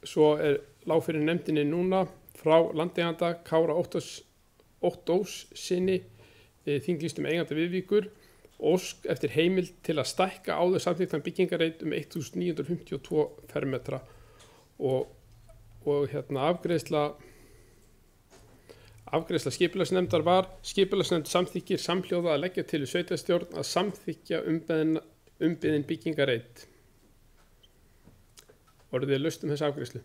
svo lá fyrir nefndinni núna frá landeiganda Kára Óttós sinni þinglýstum eiganda Viðvíkur ósk eftir heimild til að stækka áður samþykktan byggingareit 1952 fermetra og afgreiðsla skipulagsnefndar var skipulagsnefnd samþykkir samhljóða að leggja til í sveitarstjórn að samþykkja umbeðin byggingareit. Orðið er laust þessa afgreiðslu.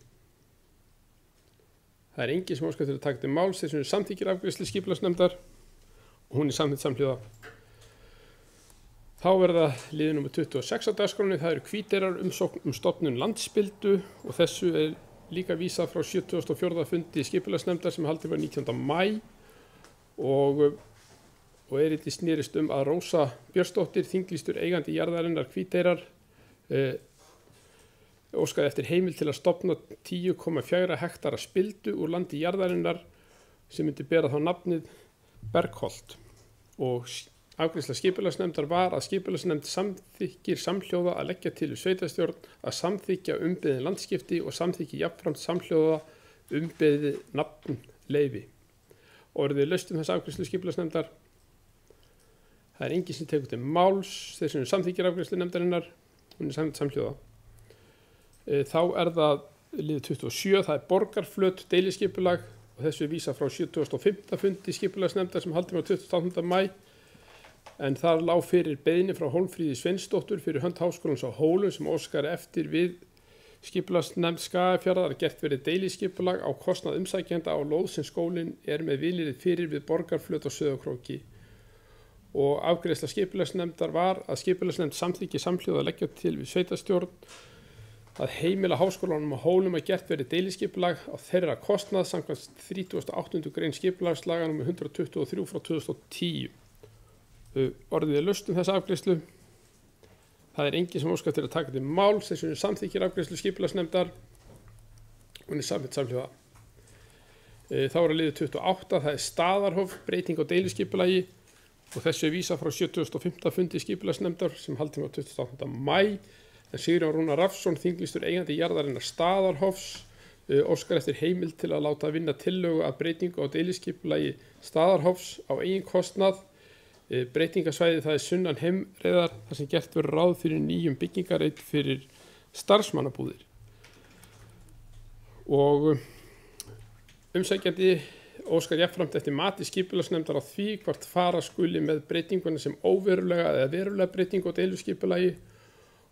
Það er engin sem óskar til að taka til máls þessum samþykkir afgreiðslu skipulagsnefndar og hún er samþykkt samhljóða. Þá verða liður númer 26 á dagskránni, það eru Hvíteyrar umsókn stofnun landspildu og þessu er líka vísað frá 74. fundi skipulagsnefndar sem haldið var 19. maí og er þetta snýrist að Rósa Björnsdóttir, þinglýstur eigandi jarðarinnar Hvíteyrar, óskaði eftir heimild til að stofna 10,4 hektara spildu úr landi jarðarinnar sem myndi bera þá nafnið Bergholt og afgreiðsla skipulagsnefndar var að skipulagsnefnd samþykkir samhljóða að leggja til í sveitarstjórn að samþykkja umbeðin landskipti og samþykki jafnframt samhljóða umbeðið nafn leyfi. Orðið er laust þessa afgreiðslu skipulagsnefndar. Það er engin sem tekur til máls þessum samþykkir afgreiðslu nefndarinnar, hún er samhljóða. Þá er það liður 27, það er borgarflöt deiliskipulag og þessu er vísað frá 75. fundi skipulagsnefndar sem haldið var 28. maí en þar lá fyrir beiðni frá Hólmfríði Sveinsdóttur fyrir hönd Háskólans á Hólum sem óskar eftir við skipulagsnefnd Skagafjarðar að gert verið deiliskipulag á kostnað umsækjenda á lóð sem skólinn er með vilyrði fyrir við borgarflöt og Sauðárkróki og afgreiðsla skipulagsnefndar var að skipulagsnefnd samþykki samhljóða að leggja til við sveitarstjórn að heimila Háskólanum á Hólum að gert verið deiliskipulag á þeirra kostnað samkvæmt 38. grein skipulagslaga nr. 123 frá 2010. Orðið er laust þessa afgreiðslu. Það er engin sem óskar til að taka til máls þessum samþykkir afgreiðslu skipulagsnefndar. Hún er samþykkt samhljóða. Þá er að liða 28, það er Staðarhof, breyting á deiluskipulagi og þessu er vísað frá 75. fundi skipulagsnefndar sem haldinn var 28. maí. En Sigurjón Rúnar Rafnsson, þinglýstur eigandi jarðarinnar Staðarhofs, óskar eftir heimild til að láta vinna tillögu að breytingu á deiluskipulagi Staðarhofs á eigin kostnað. Breytingasvæði það er sunnan Heimreiðar þar sem gert verður ráð fyrir nýjum byggingareit fyrir starfsmannabúðir. Og umsækjandi óskar jafnframt eftir mati skipulagsnefndar á því hvort fara skuli með breytinguna sem óverulega eða verulega breytingu á deiluskipulagi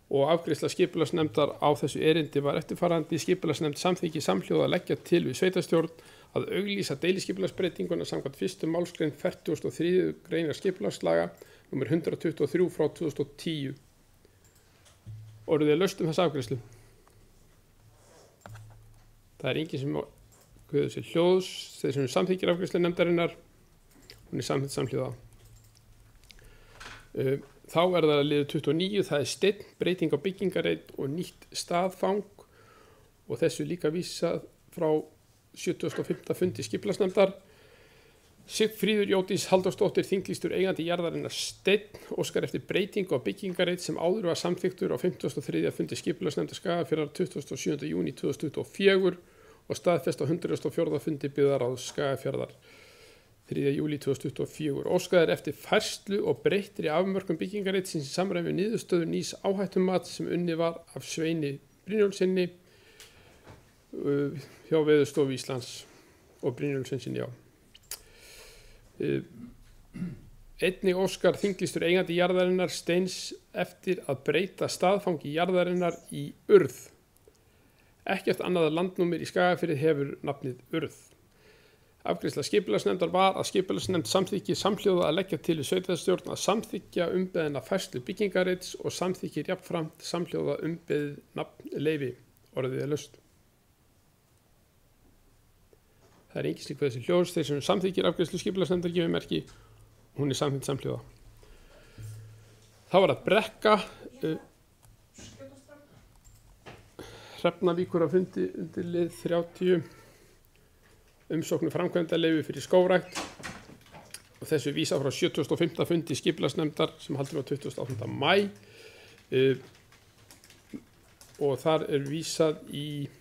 og afgreiðsla skipulagsnefndar á þessu erindi var eftirfarandi. Skipulagsnefnd samþykki samhljóða að leggja til við sveitarstjórn að auglýsa deiluskipulagsbreytinguna samkvæmt 1. málsgrein 43. greinar skipulagslaga nr. 123 frá 2010. Orðið er laust þessa afgreiðslu. Það er enginn sem guður sér hljóðs, þeir sem samþykkir afgreiðslu nefndarinnar, hún er samþykkt samhljóða. Þá er það að liða 29, það er steinn, breyting á byggingareit og nýtt staðfang og þessu líka vísað frá 75. fundi skipulagsnefndar. Sigfríður Jódís Halldórsdóttir, þinglýstur eigandi jarðarinnar Steinn, óskar eftir breytingu á byggingareit sem áður var samþykktur á 53. fundi skipulagsnefndar Skagafjarðar 27. júní 2024 og staðfest á 104. fundi byggðarráðs Skagafjarðar 3. júlí 2024. Óskaðar eftir færslu og breyttri afmörkum byggingareitsins í samræmi við niðurstöðu nýs áhættumat sem unnið var af Sveini Brynjólfssyni hjá Veðurstofu Íslands og Brynjólfssyni, já. Einnig óskar þinglýstur eigandi jarðarinnar Steins eftir að breyta staðfangi jarðarinnar í urð. Ekkert annað landnúmer í Skagafirði hefur nafnið urð. Afgreiðsla skipulagsnefndar var að skipulagsnefnd samþykki samhljóða að leggja til við sveitarstjórn að samþykkja umbeðina færslu byggingareits og samþykkir jafnframt samhljóða umbeðið nafnleyfi. Orðið er laust. Það er engin slík við þessi hljóðs, þeir sem samþykkir afgreiðslu skipulagsnefndar gefið merki, hún er samþykkt samhljóða. Það var að Brekka, Hrefnavíkur á fundi undir lið 30. Umsóknu framkvæmdaleyfi fyrir skógrækt og þessu vísa frá 75. fundi skipulagsnefndar sem haldinn var 28. maí og þar er vísað í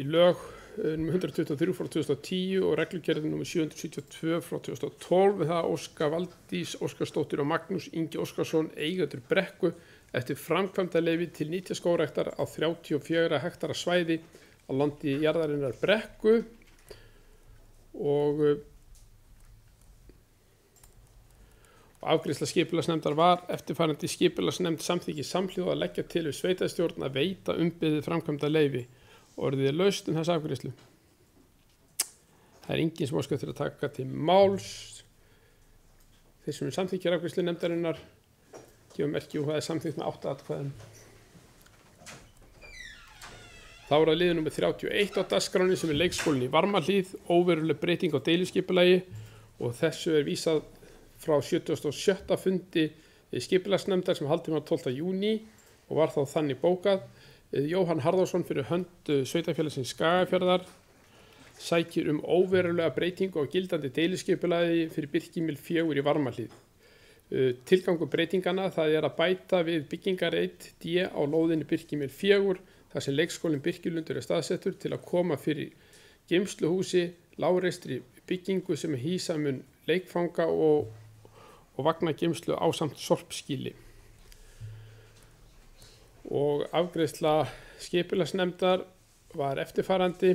lög nr. 123 frá 2010 og reglugerð nr. 772 frá 2012 við það Óskar Valdís Óskarsdóttir og Magnús Ingi Óskarsson eigendur Brekku eftir framkvæmdaleyfi til nytjaskógræktar á 34 hektara svæði á landi jarðarinnar Brekku og afgreiðsla skipulagsnefndar var eftirfarandi. Skipulagsnefnd samþykki samhljóða að leggja til við sveitarstjórn að veita umbeðið framkvæmdaleyfi. Orðið er laust þessa afgreiðslu. Það er enginn sem óskar til að taka til máls. Þeir sem samþykkir afgreiðslu nefndarinnar gefa merki og það er samþykkt með 8 atkvæðum. Þá er að liða númer 31 á dagskráni sem er leikskólinn í Varmahlíð, óveruleg breyting á deiluskipulagi og þessu er vísað frá 77. fundi skipulagsnefndar sem haldinn var 12. júní og var þá þannig bókað. Jóhann Harðarsson fyrir hönd sveitarfélagsins Skagafjarðar sækir óverulega breytingu á gildandi deiluskipulagi fyrir Birkimil 4 í Varmahlíð. Tilgangur breytingana það er að bæta við byggingareit D á lóðinni Birkimil 4 þar sem leikskólinn Birkilundur er staðsettur til að koma fyrir geymsluhúsi, lágreistri byggingu sem hýsa mun leikfanga og vagnageymslu ásamt sorpskýli. Og afgreiðsla skipulagsnefndar var eftirfarandi.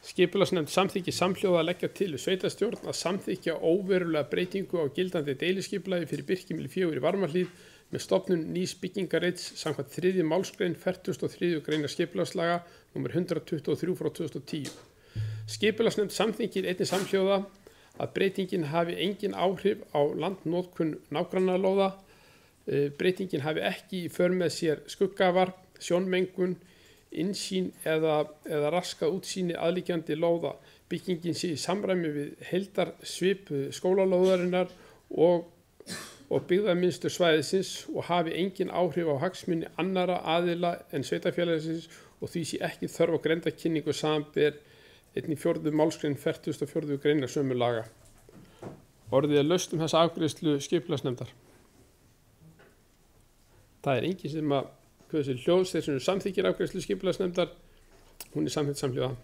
Skipulagsnefnd samþykki samhljóða að leggja til við sveitarstjórn að samþykkja óverulega breytingu á gildandi deiluskipulagi fyrir Birkimil 4 í Varmahlíð með stofnun nýs byggingareits samkvæmt 3. málsgrein 43. greinar skipulagslaga nr. 123 frá 2010. Skipulagsnefnd samþykkir einnig samhljóða að breytingin hafi engin áhrif á landnotkun nágrannalóða. Breytingin hafi ekki í för með sér skuggavarp, sjónmengun, innsýn eða raskað útsýni aðliggjandi lóða. Byggingin sé í samræmi við heildarsvip skólalóðarinnar og byggðarmynstur svæðisins og hafi engin áhrif á hagsmuni annara aðila en sveitarfélagsins og því sé ekki þörf á greindarkynningu samanber 1/4 málsgrein 44. greinar sömu laga. Orðið er laust þessa afgreiðslu skipulagsnefndar. Það er engin sem að þessi hljóðs þeir sem samþykkir afgreiðslu skipulagsnefndar, hún er samþykkt samhljóða.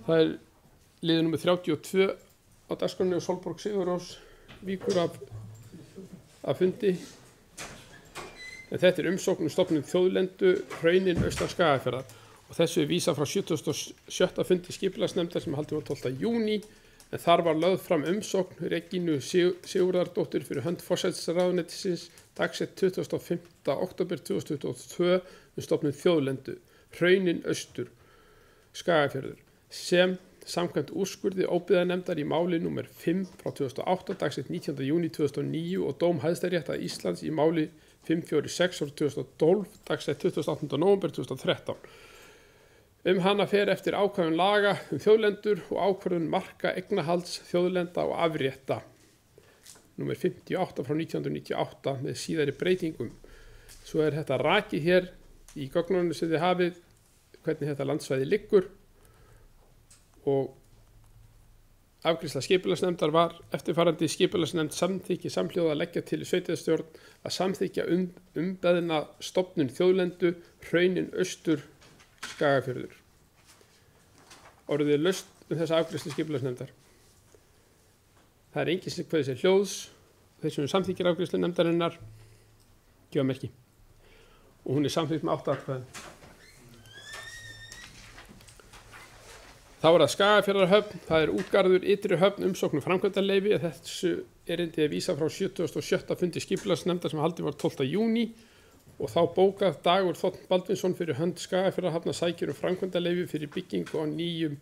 Það er liður númer 32 á dagskránni og Sólborg Sigurrós víkur af fundi. En þetta er umsókn stofnun þjóðlendu hraunin austan Skagafjarðar og þessu er vísað frá 77. fundi skipulagsnefndar sem haldið var 12. júní, en þar var lögð fram umsókn Regínu Sigurðardóttur fyrir hönd forsætisráðuneytisins dagsett 25. október 2022 stofnun þjóðlendu hraunin austur Skagafjörður sem samkvæmt úrskurði óbyggðanefndar í máli nr. 5 frá 2008 dagsett 19. júní 2009 og dóm Hæstaréttar Íslands í máli 546 frá 2012 dagsett 28. nóvember 2013. Hana fer eftir ákvæðum laga þjóðlendur og ákvörðun marka eignahalds þjóðlenda og afrétta nr. 58 frá 1998 með síðari breytingum. Svo er þetta rakið hér í gögnunum sem þið hafið hvernig þetta landsvæði liggur og afgreiðsla skipulagsnefndar var eftirfarandi: skipulagsnefnd samþykki samhljóða að leggja til í sveitarstjórn að samþykkja umbeðna stofnun þjóðlendu hraunin austur Skagafjörður. Orðið er laust þessa afgreiðslu skipulagsnefndar. Það er engin sem kveður sér hljóðs, þeir sem samþykkir afgreiðslu nefndarinnar gefa merki og hún er samþykkt með 8 atkvæðum. Þá er það Skagafjarðarhöfn, það er útgarður ytri höfn umsóknum framkvæmdarleyfi. Þessu erindi er vísað frá 77. fundi skipulagsnefndar sem haldið var 12. júní og þá bókað Dagur Þ. Baldvinsson fyrir hönd Skagafjarðarhafnar sækir framkvæmdarleyfi fyrir byggingu á nýjum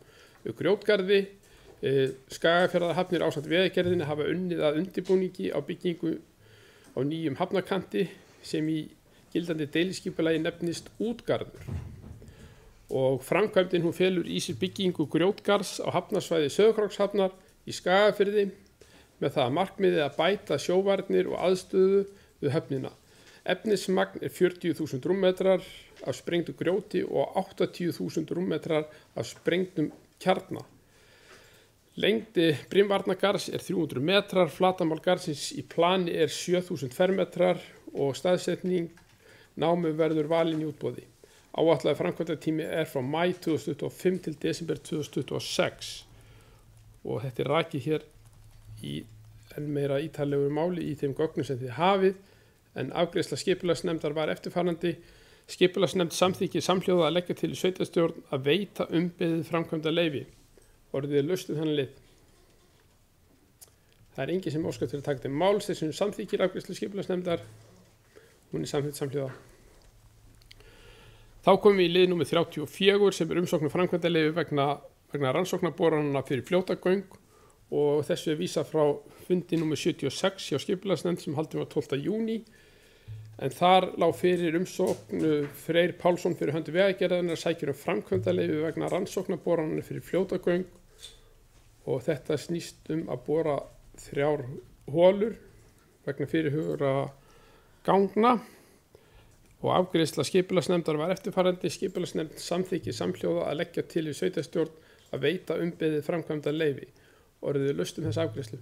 grjótgarði. Skagafjarðarhafnir ásamt Vegagerðinni hafa unnið að undirbúningi á byggingu á nýjum hafnarkanti sem í gildandi deiliskipulagi nefnist útgarður. Og framkvæmdin hún felur í sér byggingu grjótgarðs á hafnarsvæði Sauðárkrókshafnar í Skagafirði með það að markmiði að bæta sjóvarnir og aðstöðu við höfnina. Efnismagn er 40.000 rúmmetrar af sprengdu grjóti og 80.000 rúmmetrar af sprengdum kjarna. Lengdi brimvarnargarðs er 300 metrar, flatamál garðsins í plani er 7.000 fermetrar og staðsetning námu verður valin í útboði. Áætlaði framkvæmdatími er frá maí 2025 til desember 2026 og þetta er rakið hér í enn meira ítarlegu máli í þeim gögnum sem þið hafið, en afgreiðsla skipulagsnefndar var eftirfarandi: skipulagsnefnd samþykki samhljóða að leggja til í sveitarstjórn að veita umbeðið framkvæmdarleyfi. Orðið er laust þannig lið. Það er engin sem óskar til að taka til máls þeir sem samþykkir afgreiðslu skipulagsnefndar, hún er samþykkt samhljóða. Þá komum við í lið númer 34 sem er umsóknum framkvæmdarleyfi vegna rannsóknarboranna fyrir fljótagöng og þessu er vísað frá fundi númer 76 hjá skipulagsnefnd sem haldið var 12. júní, en þar lá fyrir umsókn Freyr Pálsson fyrir hönd Vegagerðarinnar sækir framkvæmdarleyfi vegna rannsóknarboranna fyrir fljótagöng og þetta snýst að bora 3 holur vegna fyrirhugaðra gangna. Og afgreiðsla skipulagsnefndar var eftirfarandi: skipulagsnefnd samþykki samhljóða að leggja til í sveitarstjórn að veita umbeðið framkvæmdarleyfi. Orðið er laust þessa afgreiðslu.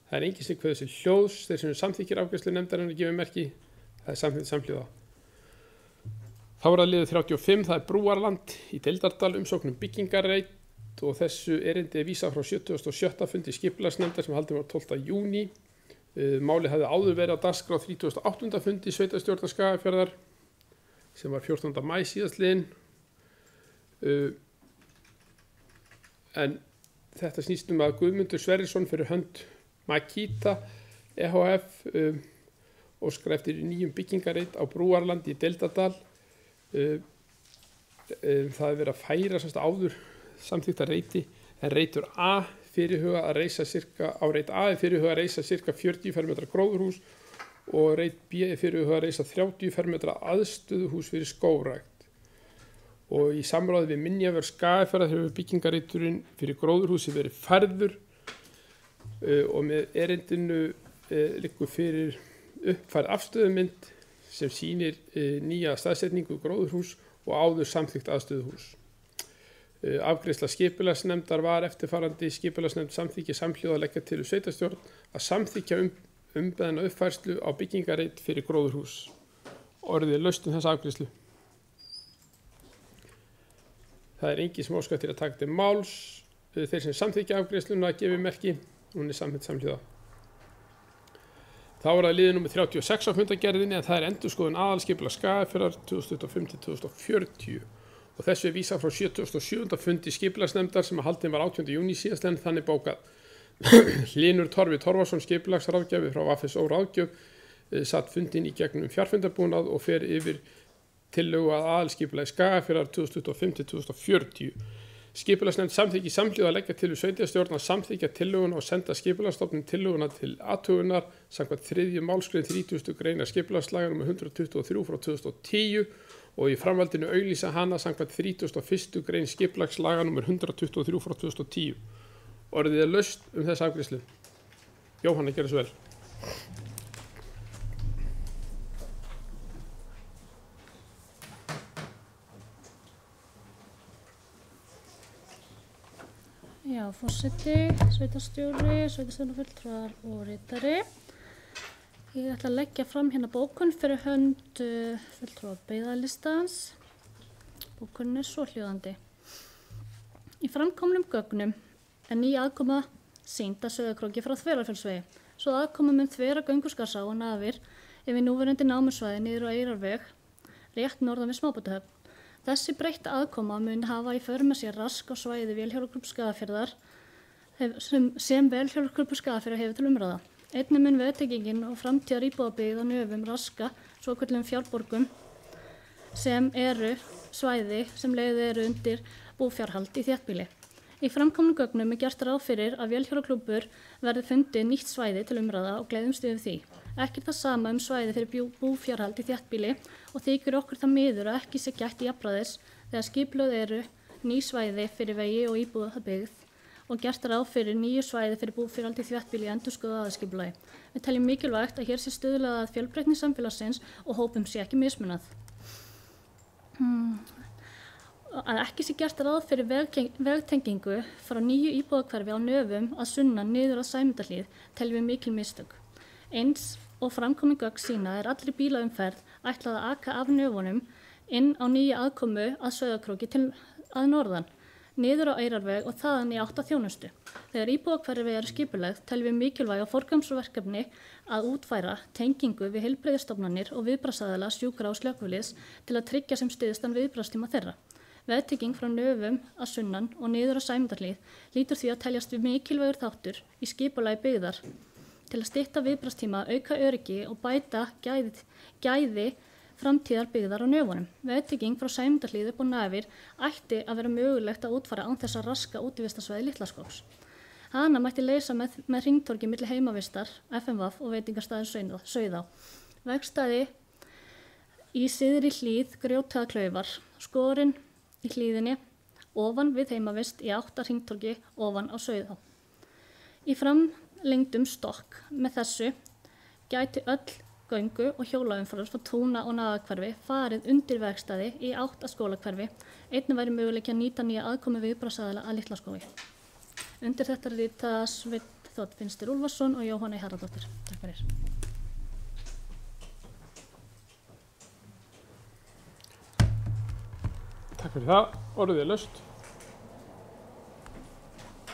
Það er engin sem kveður sér hljóðs, þeir sem samþykkir afgreiðslu nefndarinnar gefur merki, það er samþykkt samhljóða. Þá er það liður 35, það er Brúarland í Deildardal umsóknum byggingarreit og þessu erindi er vísað frá 77. fundi skipulagsnefndar sem haldið var 12. júní. Máli hefði áður verið á dagskrá 38. fundi sveitarstjórnar Skagafjarðar sem var 14. maí síðastliðinn, en þetta snýst að Guðmundur Sverrisson fyrir hönd Makita EHF óskar eftir nýjum byggingarreit á Brúarlandi í Deildardal. Það er verið að færa áður samþykkta reiti, en reitur A fyrirhuga að reisa á reit A er fyrirhuga að reisa cirka 40 fermetra gróðurhús og reit B er fyrirhuga að reisa 30 fermetra aðstöðuhús fyrir skógrækt. Og í samráði við Minjavörð Skagafjarðar hefur byggingareiturinn fyrir gróðurhúsi verið færður og með erindinu liggur fyrir uppfærð afstöðumynd sem sýnir nýja staðsetningu gróðurhús og áður samþykkt aðstöðuhús. Afgreiðsla skipulagsnefndar var eftirfarandi: skipulagsnefnd samþykki samhljóða að leggja til sveitarstjórn að samþykja umbeðna uppfærslu á byggingareit fyrir gróðurhús. Orðið er laust þessa afgreiðslu. Það er engin sem óskar til að taka til máls. Þeir sem samþykja afgreiðsluna gefi merki. Hún er samþykkt samhljóða. Þá er það liðið númer 36 á fundargerðinni, en það er endurskoðun aðalskipulags Skagafjarðar 2025-2040 og þessu er vísað frá 77. fundi skipulagsnefndar sem haldinn var 18. júní síðastliðinn, þannig bókað. Hlynur Torfi Torfason, skipulagsráðgjafi frá FSO ráðgjöf, satt fundinn í gegnum fjarfundarbúnað og fer yfir tillögu að aðalskipulagi Skagafjarðar 2025-2040. Skipulagsnefnd samþykki samhljóða að leggja til sveitarstjórn að samþykkja tillöguna og senda skipulagsstofnun tillöguna til athugunar samkvæmt 3. málsgrein 30. greinar skipulagslaga nr. 123 frá 2010 og í framhaldinu auglýsa hana samkvæmt 31. grein skipulagslaga nr. 123 frá 2010. Orðið er laust þessa afgreiðslu. Jóhanna, gjörðu svo vel. Já, forseti, sveitarstjóri, sveitarstjórnarfulltrúar og ritari. Ég ætla að leggja fram hérna bókun fyrir hönd fulltrúa byggðarlistans. Bókunin er svohljóðandi. Í framkomnum gögnum er ný aðkoma sýnd að Sauðárkróki frá Þverárfjallsvegi, svo aðkoma með þvera Gönguskarðsá og Nafir yfir núverandi námursvæði niður á Eyrarveg, rétt norðan við Smábátahöfn. Þessi breytta aðkoma mun hafa í för með sér rask á svæði Vélhjálparklúbbs Skagafjarðar sem Vélhjálparklúbbur Skagafjarðar hefur til umræða. Einnig mun veðtengingin og framtíðar íbúðabyggð á Nöfum raska svokölluðum fjárborgum sem eru svæði sem leiðið eru undir búfjárhald í þéttbýli. Í framkomnum gögnum er gert ráð fyrir að Vélhjálparklúbbur verði fundið nýtt svæði til umræða og gleðumst við því. Ekki það sama svæði fyrir búfjárhald í þéttbýli og þykir okkur það miður að ekki sé gætt jafnræðis þegar skipulögð eru ný svæði fyrir vegi og íbúðabyggð og gert ráð fyrir nýju svæði fyrir búfjárhald í þéttbýli endurskoðað aðalskipulagi. Við teljum mikilvægt að hér sé stuðlað að fjölbreytni samfélagsins og hópum sé ekki mismunað. Að ekki sé gert ráð fyrir vegtengingu frá nýju íbúðahverfi á Nöfum að sunnan niður að Sæmundahlíð teljum við mikil mistök. Eins og framkomin gögn sína er allri bílaumferð ætlað að aka af Nöfunum inn á nýja aðkomu að Sauðárkróki til að norðan, niður á Eyrarveg og þaðan í átt að þjónustu. Þegar íbúðahverfi eru skipulagt teljum við mikilvæg að forgangsverkefni að útfæra tengingu við heilbrigðisstofnanir og viðbragðsaðila sjúkra og slökkviliðs til að tryggja sem styðstan viðbragðstíma þeirra. Veðtenging frá Nöfum að sunnan og niður á Sæmundahlíð lítur því að teljast við mikilvægur þáttur í skipulagi byggðar til að stytta viðbragðstíma, auka öryggi og bæta gæði framtíðar byggðar á Nöfunum. Veðtenging frá Sæmundahlíð upp á Nafir ætti að vera mögulegt að útfæra án þess að raska útivistarsvæði Litlaskógs. Hana mætti leysa með hringtorgi milli heimavistar, FMVaf og veitingastaðin Sauðá. Vegstæði í syðri hlíð Grjótaklaufar, skorinn í hlíðinni ofan við heimavist í átt að hringtorgi ofan á Sauðá. Í framlengdum stokk með þessu gæti öll göngu og hjólaumferðar frá Túna og Nagahverfi farið undir vegstæði í átt að skólahverfi. Einnig væri möguleiki að nýta nýja aðkomu viðbragðsaðila að Litlaskógi. Undir þetta rita Sveinn Þ. Finnstr Úlfarsson og Jóhanna Harðardóttir. Takk fyrir. Takk fyrir það. Orðið er laust.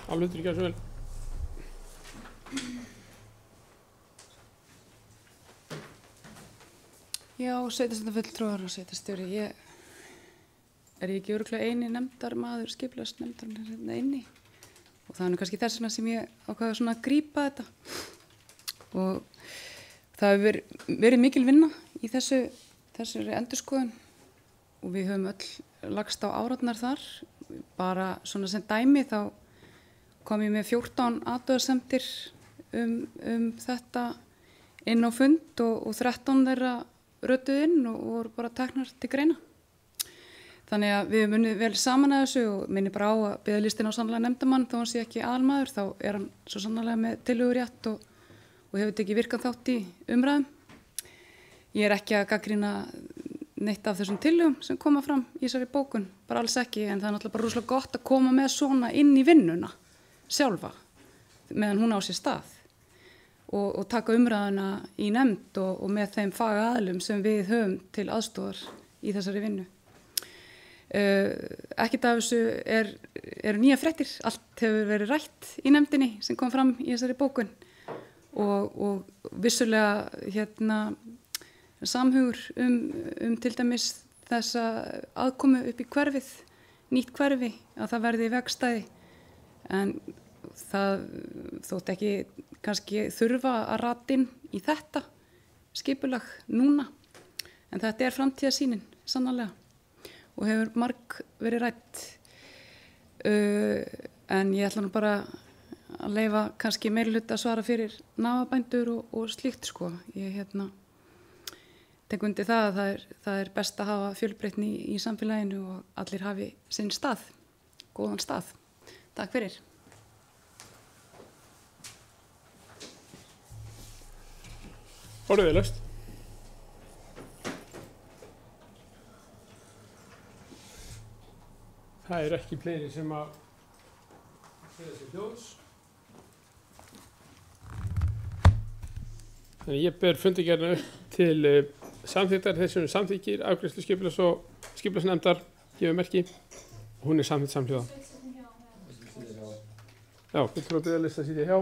Alveg ekki að svo vel. Já, sveitarstjórnarfulltrúar og sveitarstjóri, er ég ekki örugglega eini nefndarmaður skipulagsnefndarinnar hérna inni og það er nú kannski þess vegna sem ég ákvaða svona að grípa þetta og það hefur verið mikil vinna í þessari endurskoðun og við höfum öll lagst á árarnar þar. Bara svona sem dæmi þá kom ég með 14 athugasemdir þetta inn á fund og 13 þeirra rötuð inn og voru bara teknar til greina. Þannig að við munum vel saman að þessu og minni bara á að biðlistin á sannlega nefndamann þó hann sé ekki aðalmaður, þá er hann svo sannlega með tillögurétt og hefur tekið virkað þátt í umræðum. ég er ekki að gagnrýna neitt af þessum tillögum sem koma fram í þessari bókun, bara alls ekki, en það er náttúrulega bara rosalega gott að koma með svona inn í vinnuna sjálfa, meðan hún á sér stað og taka umræðuna í nefnd og með þeim fagaðilum sem við höfum til aðstoðar í þessari vinnu. Ekkert af þessu eru nýja fréttir, allt hefur verið rætt í nefndinni sem kom fram í þessari bókun og vissulega samhugur til dæmis þessa aðkomu upp í hverfið, nýtt hverfi, að það verði vegstæði, en það þótt ekki kannski þurfa að rata inn í þetta skipulag núna, en þetta framtíðarsýnin sannarlega og hefur marg verið rætt, en ég ætla nú bara að leyfa kannski meirihluta að svara fyrir nafabændur og slíkt sko. Ég tek undir það að það best að hafa fjölbreytni í samfélaginu og allir hafi sinn stað, góðan stað. Takk fyrir. Orðið laust. Það ekki fleiri sem að segja sér hljóðs. Þannig ég ber fundargerðina upp til samþykktar þessum samþykkir afgreiðslu skipulagsnefndar gefur merki og hún samþykkt samhljóða. Já, fulltrúar byggðarlista sitja hjá.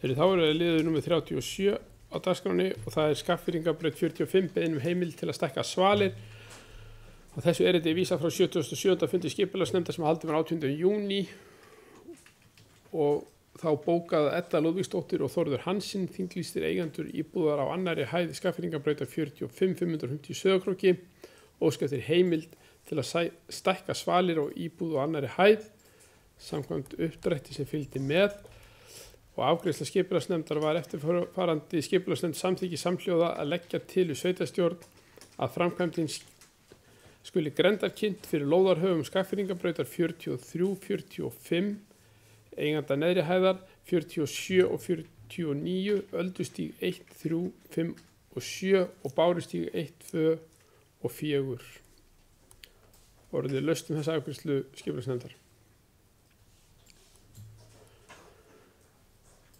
Þá liður númer 37 á dagskráni og það Skagfirðingabraut 45 beiðni heimild til að stækka svalir og þessu erindi vísað frá 77. fundi skipulagsnefndar sem haldið var 18. júní og þá bókaði Edda Lúðvíksdóttir og Þórður Hansson þinglýstir eigendur íbúðar á annarri hæð Skagfirðingabrautar 45 550 Sauðárkróki óska eftir heimild til að stækka svalir og íbúð á annarri hæð samkvæmt uppdrætti sem fylgdi með og afgreiðsla skipulagsnefndar var eftirfarandi skipulagsnefnd samþykki samhljóða að leggja til í sveitarstjórn að framkvæmdin skuli grendarkynnt fyrir lóðarhöfum Skagfirðingabrautar 43-45 eiganda neðri hæðar 47 og 49 öldustíg 1, 3, 5 og 7 og bárustíg 1, 2 og 4. Orðið laust þessa afgreiðslu skipulagsnefndar.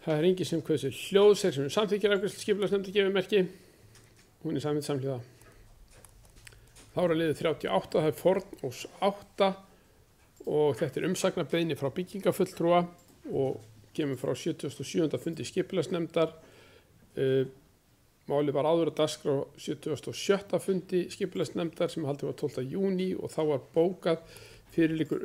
Það engin sem hversu hljóðs sem samþykkir afgreiðslu skipulagsnefndar gefur merki. Hún samþykkt samhljóða. Þá liðið 38, það Fornós 8 og þetta umsagnarbeiðni frá byggingafulltrúa og kemur frá 77. fundi skipulagsnefndar. Málið var áður að dagskrá 77. fundi skipulagsnefndar sem haldið var 12. júní og þá var bókað fyrirliggur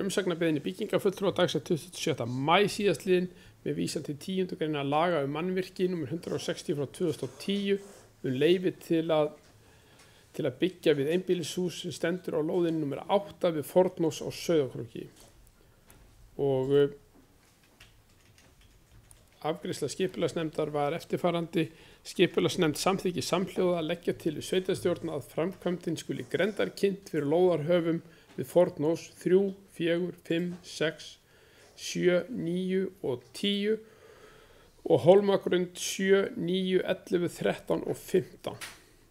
umsagnarbeiðni byggingafulltrúa dagsett 27. maí síðastliðinn með vísan til 10. greina laga mannvirki nr. 160 frá 2010 leyfi til að byggja við einbýlishús sem stendur á lóðinni nr. 8 við Fornós á Sauðárkróki og afgreiðsla skipulagsnefndar var eftirfarandi. Skipulagsnefnd samþykki samhljóða að leggja til í sveitarstjórn að framkvæmdin skuli grendarkynnt fyrir lóðarhöfum við Fornós 3, 4, 5, 6, 7, 9 og 10 og Hólmagrund 7, 9, 11, 13 og 15.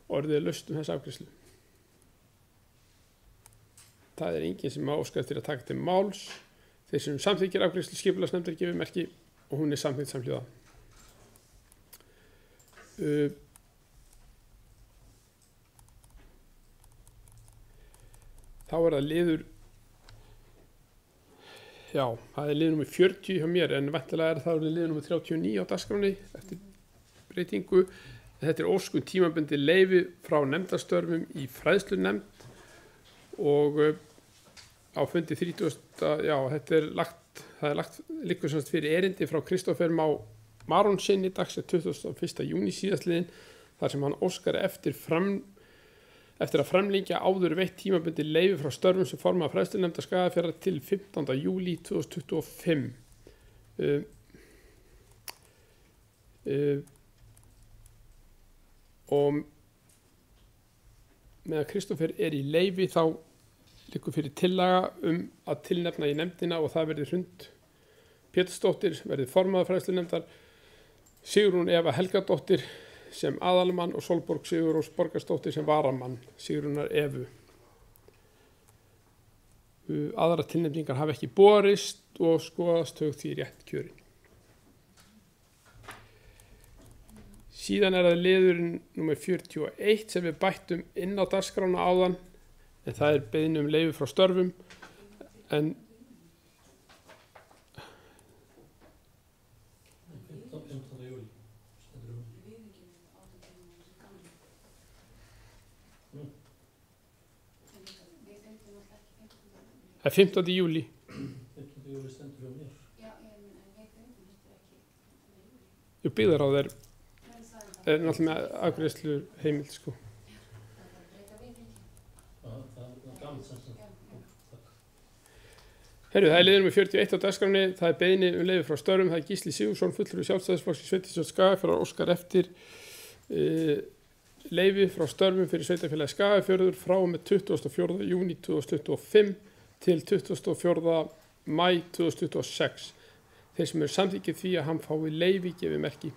Orðið laust þessa afgreiðslu. Það engin sem óskar eftir að taka til máls. Þeir sem samþykkir afgreiðslu skipulagsnefndar gefur merki og hún samþykkt samhljóða. Þá það liður, það liður nummer 40 hjá mér en væntanlega það liður nummer 39 á dagskráni eftir breytingu. Þetta óskun tímabundið leyfi frá nefndastörfum í fræðslunefnd og á fundi 30. Það liggur semst fyrir erindi frá Kristófer Má Marónsinni dagsett 21. júní síðastliðinn þar sem hann óskar eftir eftir að framlengja áður veitt tímabundi leyfi frá störfum sem formaður fræðslunefndar Skagafjarðar til 15. júlí 2025. Og með að Kristófer í leyfi þá liggur fyrir tillaga að tilnefna í nefndina og það verði Hrund Pétursdóttir verði formaður fræðslunefndar, Sigrún Eva Helgadóttir sem aðalmann og Sólborg Sigurrós Borgarsdóttir sem varamann Sigrúnar Evu. Aðra tilnefningar hafa ekki borist og skoðast þau því rétt kjörin. Síðan það liðurinn númer 41 sem við bættum inn á dagskrána áðan, en það beiðni leyfi frá störfum, en 15. júlí. Það 15. júlí. 15. júlí stendur hjá mér. Jú, byggðaráð náttúrulega með afgreiðslu heimild, sko. Herru, það liður með 41 á dagskráni, það beiðni leyfi frá störfum, það Gísli Sigursson, fulltrúi Sjálfstæðisflokks í Sveitarstjórn Skagafjarðar, óskar eftir leyfi frá störfum fyrir Sveitarfélagið Skagafjörður frá og með 24. júní 2025 til 24. mæ 2026. Þeir sem samþykkið því að hann fái leyfi gefið merki.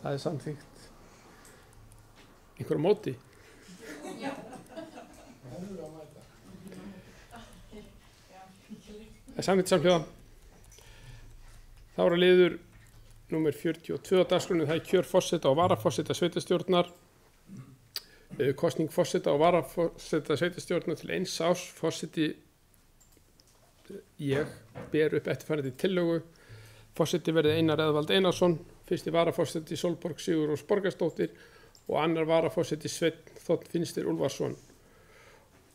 Það samþykkt. Einhver á móti? Það samþykkt samhljóða. Þá liður númer 42 á dagskránni, það kjör forseta og varaforseta sveitarstjórnar. Kosning forseta og varaforseta sveitarstjórnar til 1 árs. Forseti ég ber upp eftirfarandi tillögu. Forseti verði Einar Eðvald Einarsson, fyrsti varaforseti Sólborg Sigurrós Borgarsdóttir og annar varaforseti Sveinn Þ. Finnstr Úlfarsson.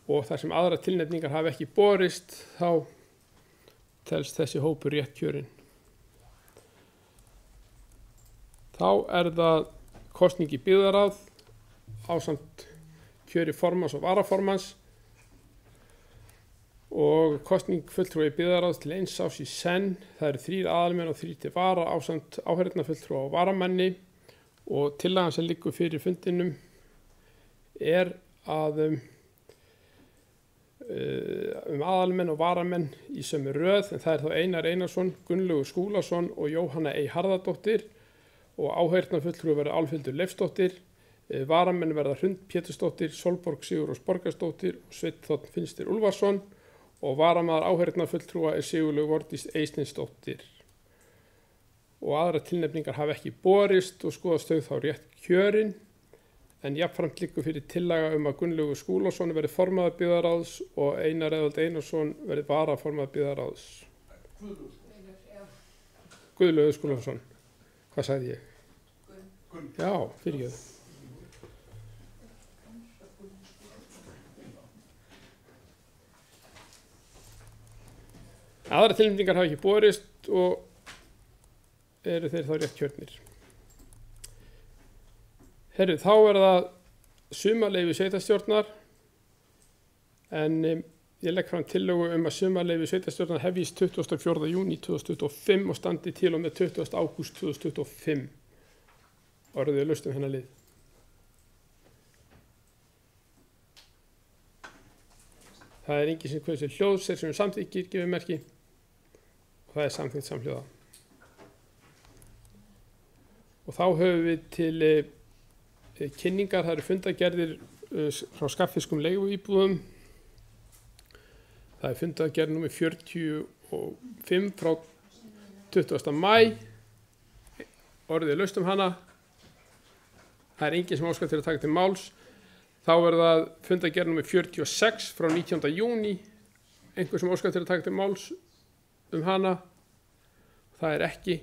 Og þar sem aðra tilnefningar hafa ekki borist, þá telst þessi hópur rétt kjörinn. Þá það kosning í byggðaráð ásamt kjöri formanns og varaformanns og kosning fulltrúa í byggðaráð til 1 árs í senn. Það eru 3 aðalmenn og 3 til vara ásamt áheyrnarfulltrúa og varamenni, og tillagan sem liggur fyrir fundinum að aðalmenn og varamenn í sömu röð, en það þá Einar Einarsson, Gunnlaugur Skúlason og Jóhanna Harðardóttir, og áheyrnarfulltrúi verða Álfhildur Leifsdóttir. Varamenn verða Hrund Pétursdóttir, Sólborg Sigurrós Borgarsdóttir og Sveinn Þ. Finnstr Úlfarsson, og varamaður áheyrnarfulltrúa Sigurlaug Vordís Eysteinsdóttir. Og aðra tilnefningar hafa ekki borist og skoðast þau þá rétt kjörin, en jafnframt liggur fyrir tillaga að Gunnlaugur Skúlason verði formaður byggðaráðs og Einar Eðvald Einarsson verði varaformaður byggðaráðs. Guðlaugur Skúlason. Hvað sagði ég? Já, fyrirgefðu. Aðra tilnefningar hafa ekki borist og eru þeir þá rétt kjörnir. Herru, þá það sumarleyfi sveitarstjórnar, en ég legg fram tillögu að sumarleyfi sveitarstjórnar hefjist 24. júní 2025 og standi til og með 20. ágúst 2025. Orðið laust hennar lið. Það engin sem hversu hljóðs sem samþykkir gefið merki, og það samþykkt samhljóða. Og þá höfum við til kynningar, það eru fundagerðir frá Skaffiskum leiguíbúðum. Það fundagerð númer 45 frá 20. maí. Orðið laust hana. Það engin sem óskar til að taka til máls. Þá það fundagerð númer 46 frá 19. júní. Einhver sem óskar til að taka til máls hana. Það ekki.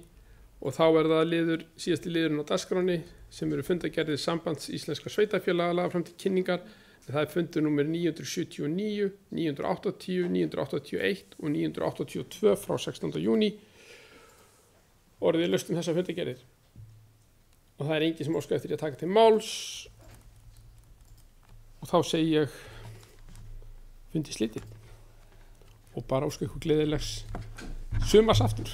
Og þá það síðasti liðurinn á dagskráni sem eru fundagerðir Sambands Íslenskra Sveitarfélaga laga fram til kynningar. Það fundur númer 979, 980, 981 og 982 frá 16. júní. Orðið laust þessa fundagerðir. og það er enginn sem óskar eftir að taka til máls og þá segi ég fundi slítið og bara óska ykkur gleðilegs sumars aftur.